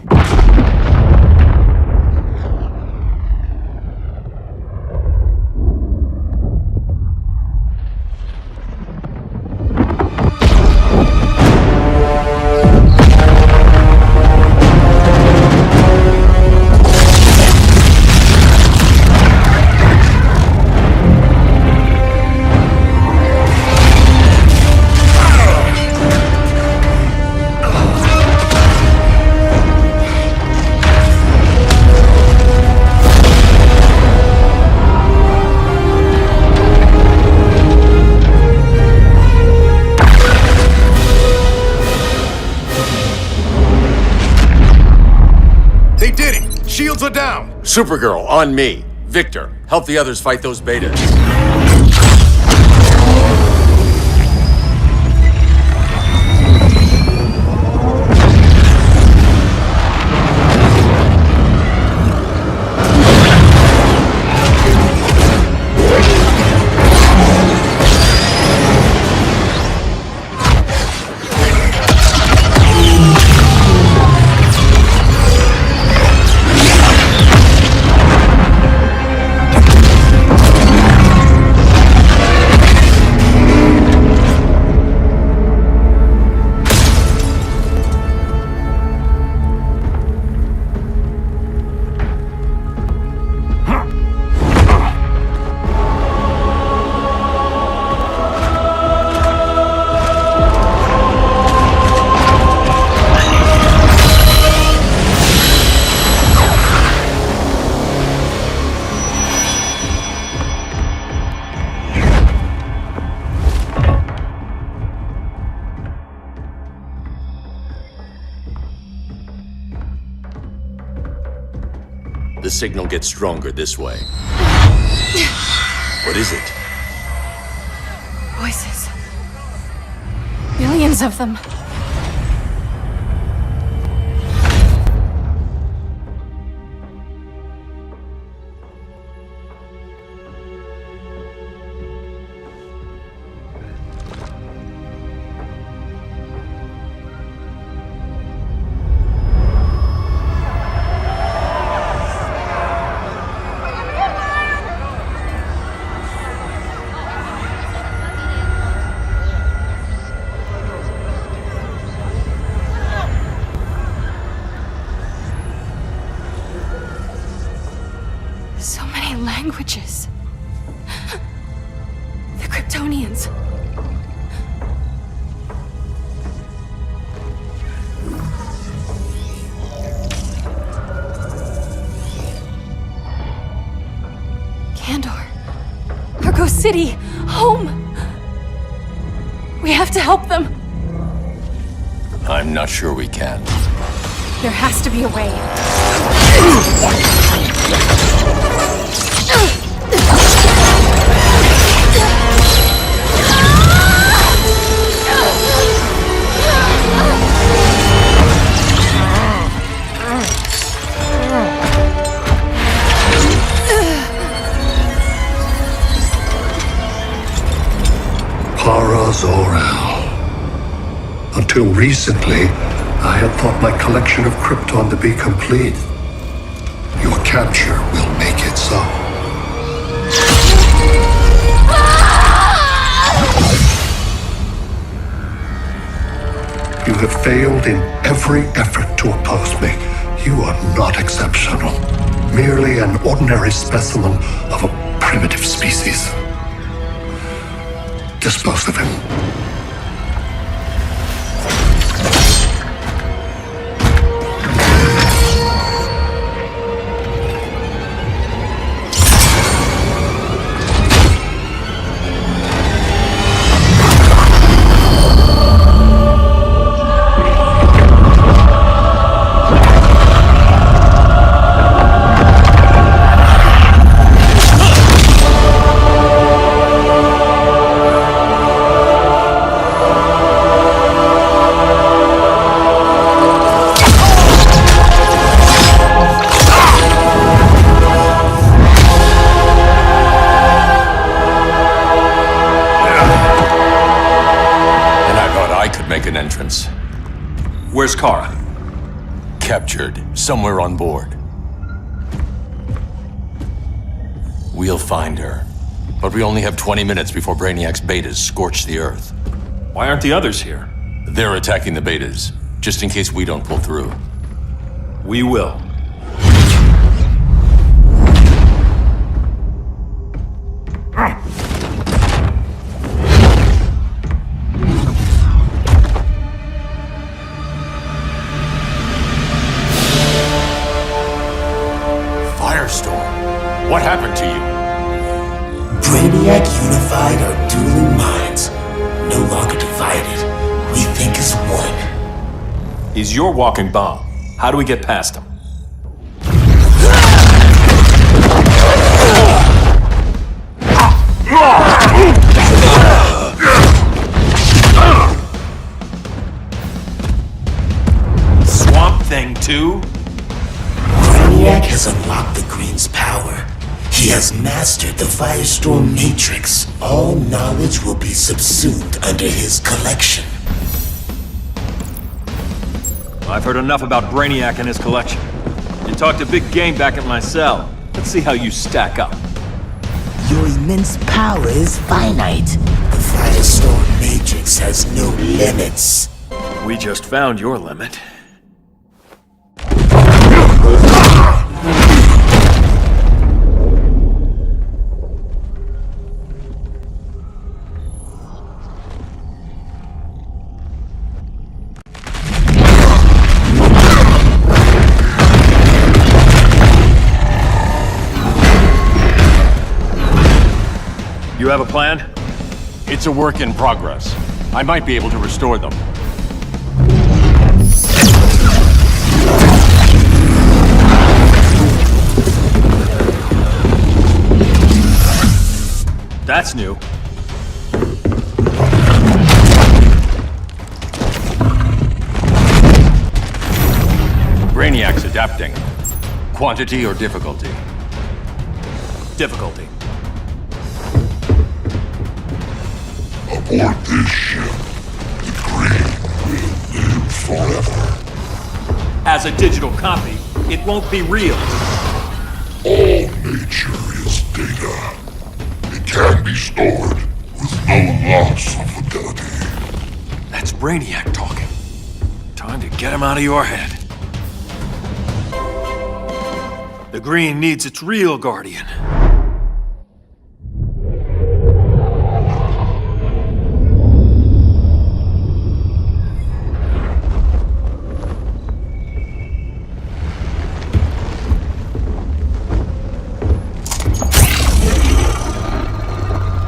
Shields are down! Supergirl, on me. Victor, help the others fight those betas. The signal gets stronger this way. What is it? Voices. Millions of them. So many languages. The Kryptonians. Kandor. Argo City. Home. We have to help them. I'm not sure we can. There has to be a way. Kara Zor-El. Until recently, I had thought my collection of Krypton to be complete. Your capture will make it so. You have failed in every effort to oppose me. You are not exceptional. Merely an ordinary specimen of a primitive species. Dispose of him. Where's Kara? Captured, somewhere on board. We'll find her. But we only have 20 minutes before Brainiac's betas scorch the Earth. Why aren't the others here? They're attacking the betas, just in case we don't pull through. We will. What happened to you? Brainiac unified our dueling minds. No longer divided. We think as one. He's your walking bomb. How do we get past him? Swamp Thing 2? Brainiac has unlocked the Green's power. He has mastered the Firestorm Matrix. All knowledge will be subsumed under his collection. I've heard enough about Brainiac and his collection. You talked a big game back at my cell. Let's see how you stack up. Your immense power is finite. The Firestorm Matrix has no limits. We just found your limit. You have a plan? It's a work in progress. I might be able to restore them. That's new. Brainiac's adapting. Quantity or difficulty? Difficulty. Aboard this ship, the Green will live forever. As a digital copy, it won't be real. All nature is data. It can be stored with no loss of fidelity. That's Brainiac talking. Time to get him out of your head. The Green needs its real guardian.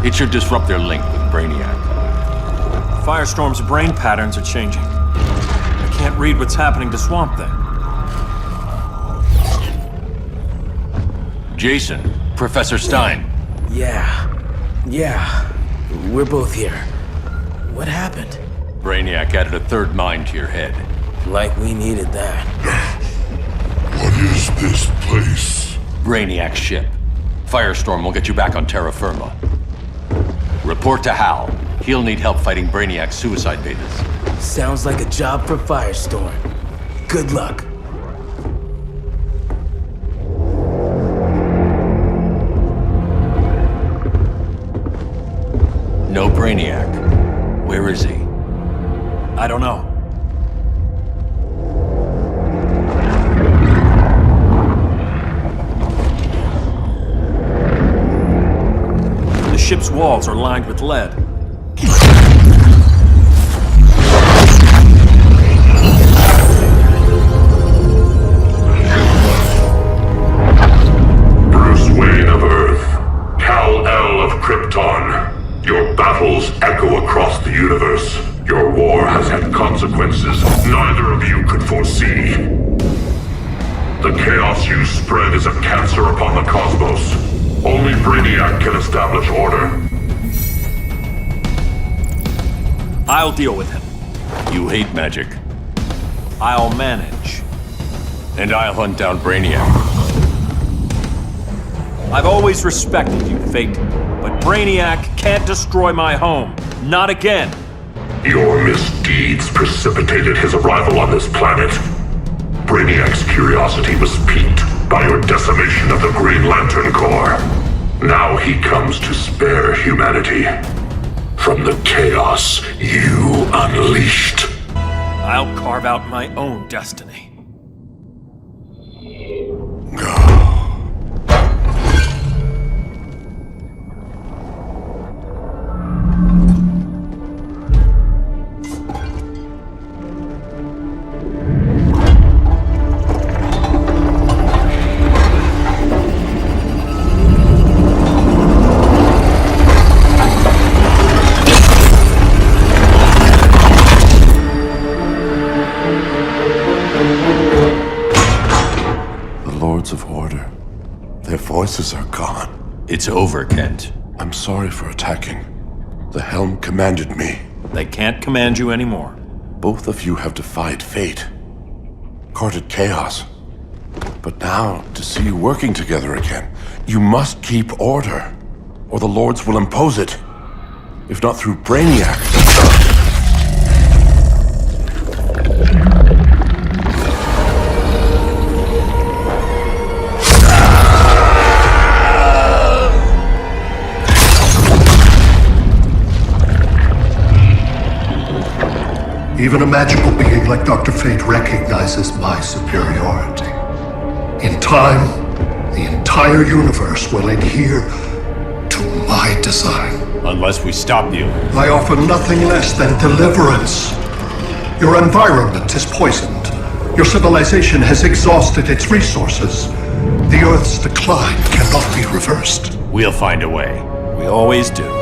It should disrupt their link with Brainiac. Firestorm's brain patterns are changing. I can't read what's happening to Swamp Thing. Jason, Professor Stein. Yeah. We're both here. What happened? Brainiac added a third mind to your head. Like we needed that. What is this place? Brainiac's ship. Firestorm will get you back on terra firma. Report to Hal. He'll need help fighting Brainiac's suicide betas. Sounds like a job for Firestorm. Good luck. No Brainiac. Where is he? I don't know. The ship's walls are lined with lead. Bruce Wayne of Earth, Kal-El of Krypton. Your battles echo across the universe. Your war has had consequences neither of you could foresee. The chaos you spread is a cancer upon the cosmos. Only Brainiac can establish order. I'll deal with him. You hate magic. I'll manage. And I'll hunt down Brainiac. I've always respected you, Fate, but Brainiac can't destroy my home. Not again. Your misdeeds precipitated his arrival on this planet. Brainiac's curiosity was piqued by your decimation of the Green Lantern Corps. Now he comes to spare humanity from the chaos you unleashed. I'll carve out my own destiny. Voices are gone. It's over, Kent. I'm sorry for attacking. The Helm commanded me. They can't command you anymore. Both of you have defied fate, courted chaos. But now, to see you working together again, you must keep order, or the Lords will impose it. If not through Brainiac. Even a magical being like Dr. Fate recognizes my superiority. In time, the entire universe will adhere to my design. Unless we stop you. I offer nothing less than deliverance. Your environment is poisoned. Your civilization has exhausted its resources. The Earth's decline cannot be reversed. We'll find a way. We always do.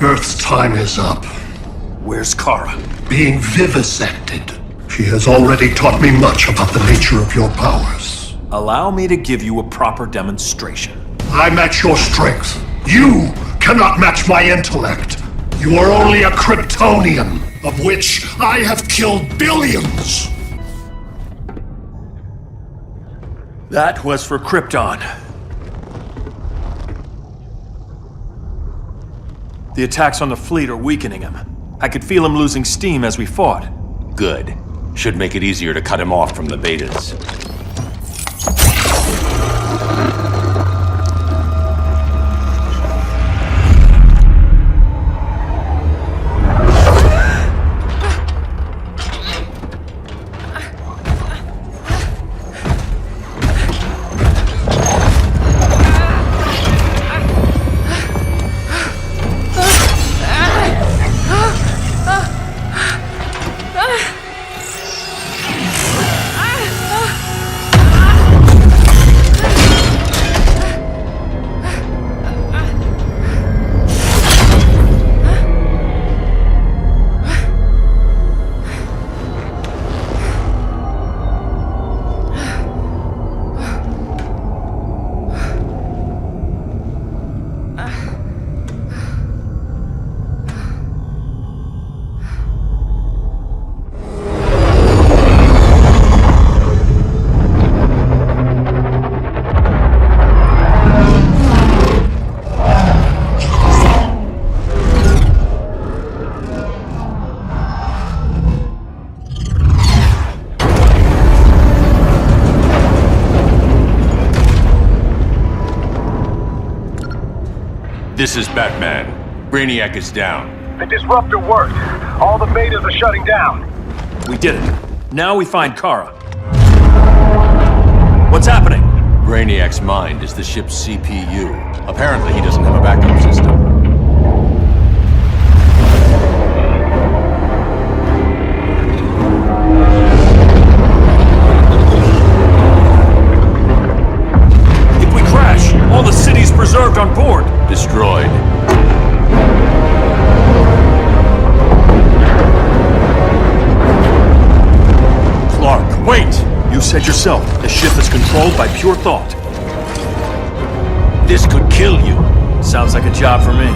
Earth's time is up. Where's Kara? Being vivisected. She has already taught me much about the nature of your powers. Allow me to give you a proper demonstration. I match your strength. You cannot match my intellect. You are only a Kryptonian, of which I have killed billions. That was for Krypton. The attacks on the fleet are weakening him. I could feel him losing steam as we fought. Good. Should make it easier to cut him off from the betas. This is Batman. Brainiac is down. The disruptor worked. All the betas are shutting down. We did it. Now we find Kara. What's happening? Brainiac's mind is the ship's CPU. Apparently he doesn't have a backup system. If we crash, all the city's preserved on board. Destroyed. Clark, wait! You said yourself, the ship is controlled by pure thought. This could kill you. Sounds like a job for me.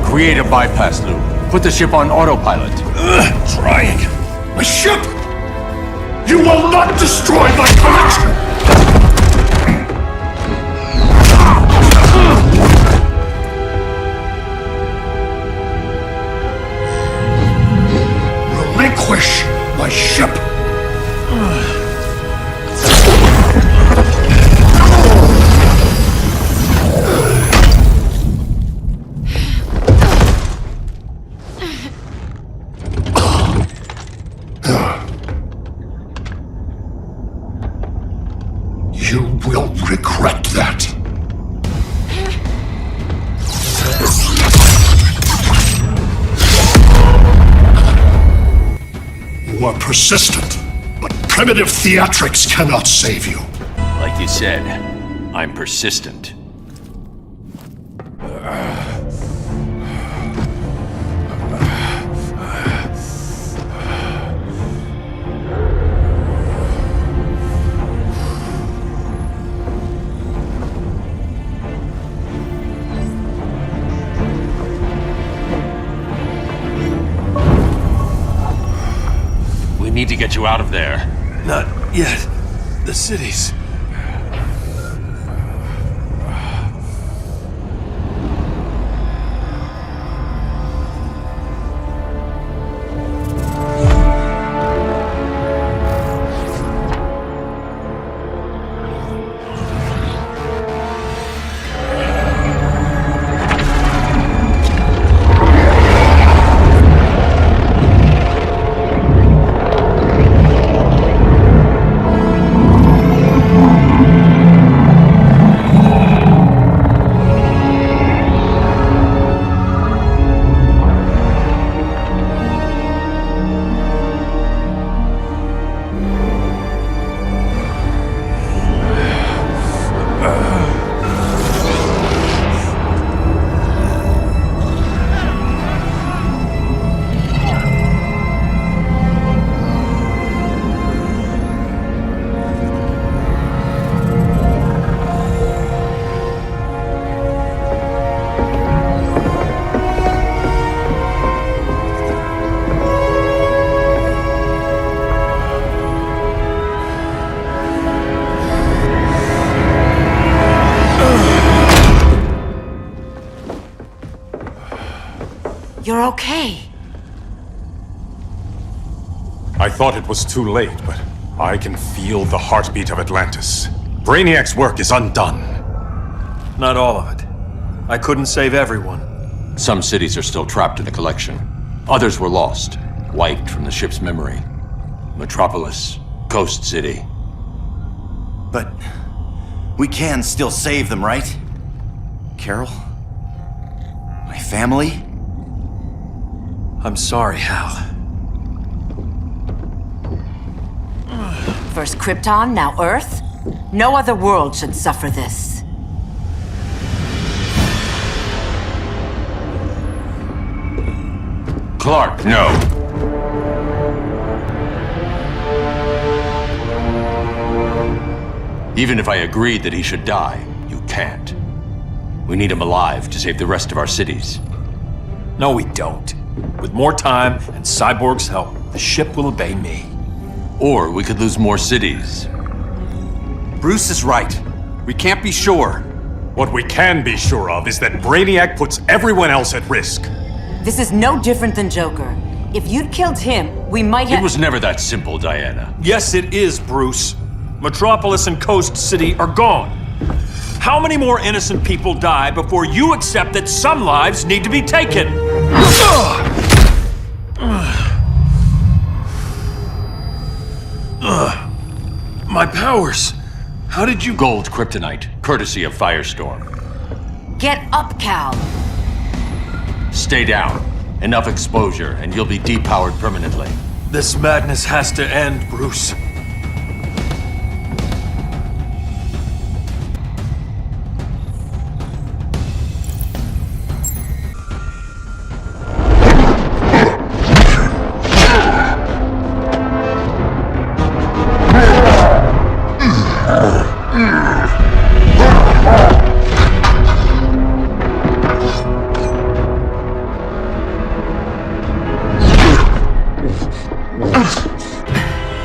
Create a bypass loop. Put the ship on autopilot. Trying. My ship! You will not destroy my collection! Relinquish my ship! You will regret that. You are persistent, but primitive theatrics cannot save you. Like you said, I'm persistent. We need to get you out of there. Not yet. The city's... You're okay. I thought it was too late, but I can feel the heartbeat of Atlantis. Brainiac's work is undone. Not all of it. I couldn't save everyone. Some cities are still trapped in the collection. Others were lost, wiped from the ship's memory. Metropolis, Coast City. But we can still save them, right? Carol? My family? I'm sorry, Hal. First Krypton, now Earth? No other world should suffer this. Clark, no. Even if I agreed that he should die, you can't. We need him alive to save the rest of our cities. No, we don't. With more time and Cyborg's help, the ship will obey me. Or we could lose more cities. Bruce is right. We can't be sure. What we can be sure of is that Brainiac puts everyone else at risk. This is no different than Joker. If you'd killed him, we might have— It was never that simple, Diana. Yes, it is, Bruce. Metropolis and Coast City are gone. How many more innocent people die before you accept that some lives need to be taken? My powers. How did you— Gold kryptonite, courtesy of Firestorm. Get up, Kal. Stay down. Enough exposure, and you'll be depowered permanently. This madness has to end, Bruce.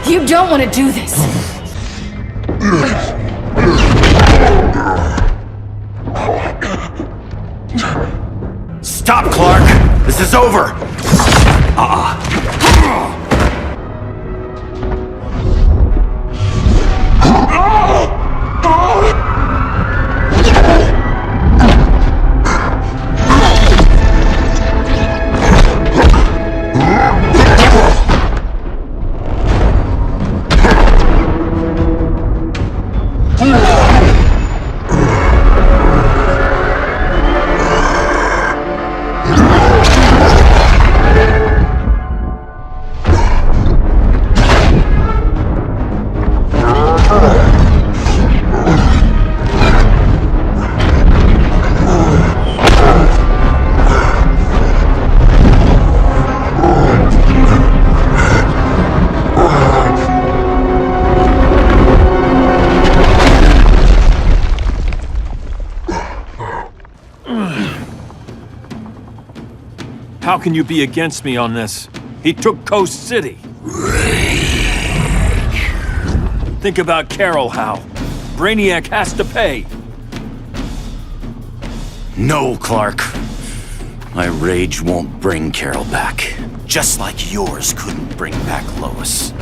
You don't want to do this. Stop, Clark! This is over! How can you be against me on this? He took Coast City. Think about Carol, Hal. Brainiac has to pay. No, Clark. My rage won't bring Carol back. Just like yours couldn't bring back Lois.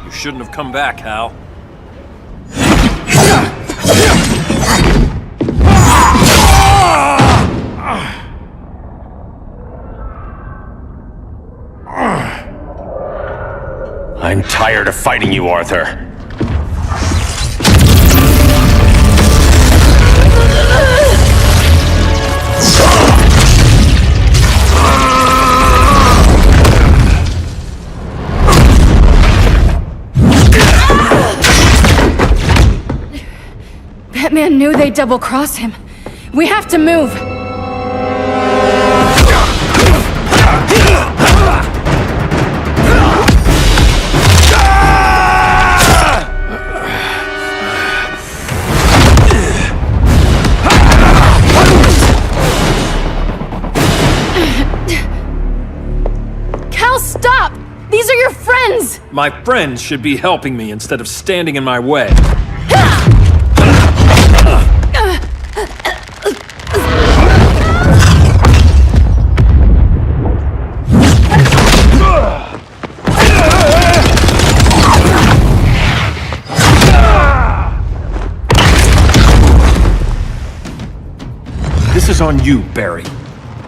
You shouldn't have come back, Hal. I'm tired of fighting you, Arthur. Batman knew they'd double-cross him. We have to move. Cal, stop! These are your friends! My friends should be helping me instead of standing in my way. This is on you, Barry.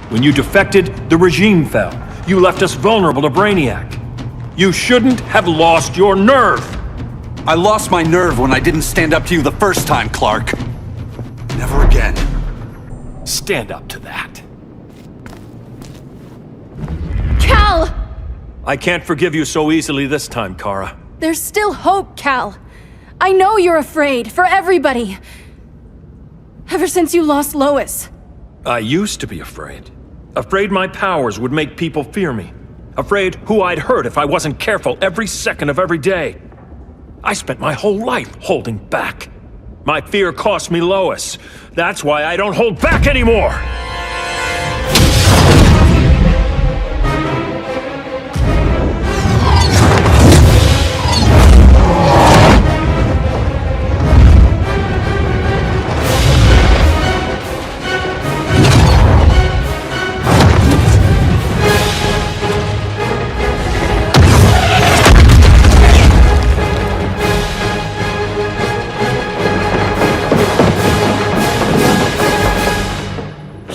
When you defected, the regime fell. You left us vulnerable to Brainiac. You shouldn't have lost your nerve! I lost my nerve when I didn't stand up to you the first time, Clark. Never again. Stand up to that. Cal! I can't forgive you so easily this time, Kara. There's still hope, Kal. I know you're afraid, for everybody. Ever since you lost Lois. I used to be afraid. Afraid my powers would make people fear me. Afraid who I'd hurt if I wasn't careful every second of every day. I spent my whole life holding back. My fear cost me Lois. That's why I don't hold back anymore!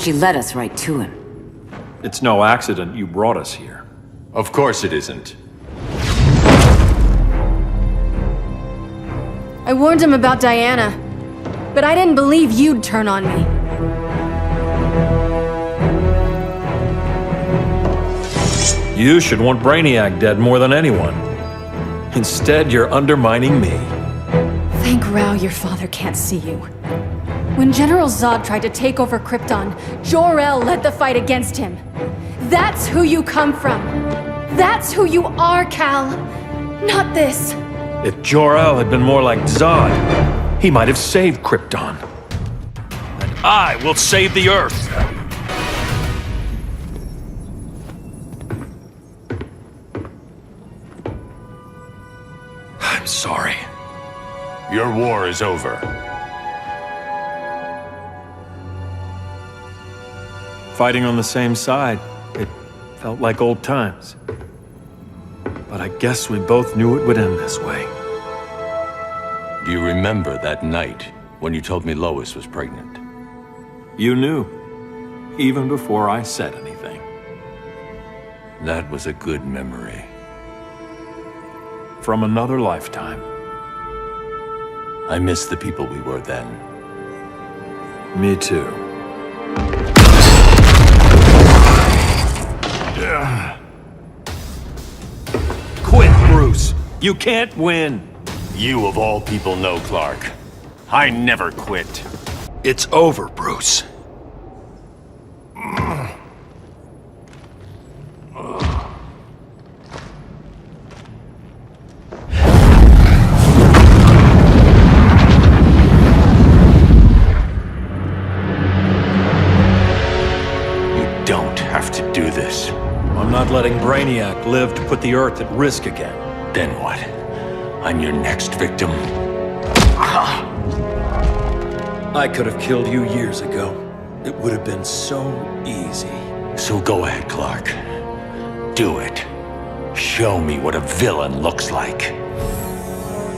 She led us right to him. It's no accident you brought us here. Of course it isn't. I warned him about Diana, but I didn't believe you'd turn on me. You should want Brainiac dead more than anyone. Instead, you're undermining me. Thank Rao your father can't see you. When General Zod tried to take over Krypton, Jor-El led the fight against him. That's who you come from. That's who you are, Kal. Not this. If Jor-El had been more like Zod, he might have saved Krypton. And I will save the Earth! I'm sorry. Your war is over. Fighting on the same side, it felt like old times. But I guess we both knew it would end this way. Do you remember that night when you told me Lois was pregnant? You knew, even before I said anything. That was a good memory. From another lifetime. I miss the people we were then. Me too. Quit, Bruce! You can't win! You of all people know, Clark. I never quit. It's over, Bruce. I'm not letting Brainiac live to put the Earth at risk again. Then what? I'm your next victim. I could have killed you years ago. It would have been so easy. So go ahead, Clark. Do it. Show me what a villain looks like.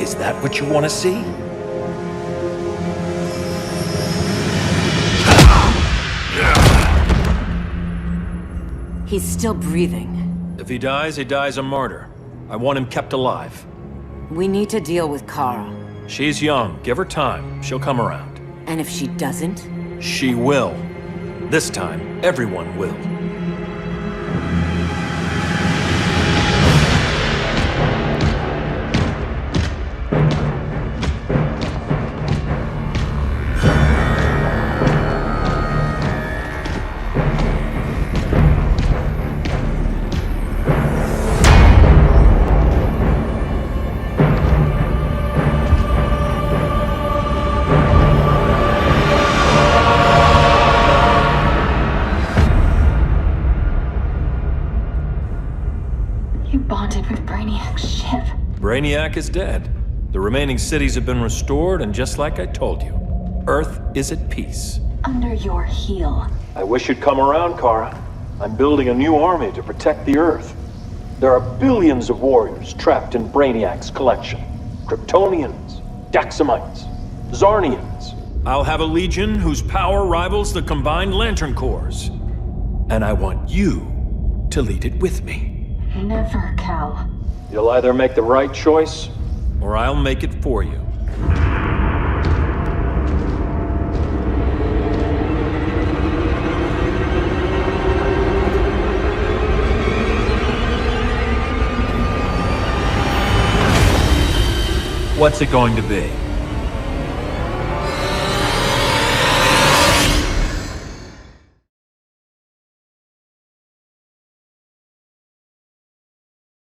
Is that what you want to see? He's still breathing. If he dies a martyr. I want him kept alive. We need to deal with Kara. She's young. Give her time. She'll come around. And if she doesn't? She will. This time, everyone will. Brainiac is dead. The remaining cities have been restored, and just like I told you, Earth is at peace. Under your heel. I wish you'd come around, Kara. I'm building a new army to protect the Earth. There are billions of warriors trapped in Brainiac's collection. Kryptonians, Daxamites, Zarnians. I'll have a legion whose power rivals the combined Lantern Corps. And I want you to lead it with me. Never, Kal. You'll either make the right choice, or I'll make it for you. what's it going to be?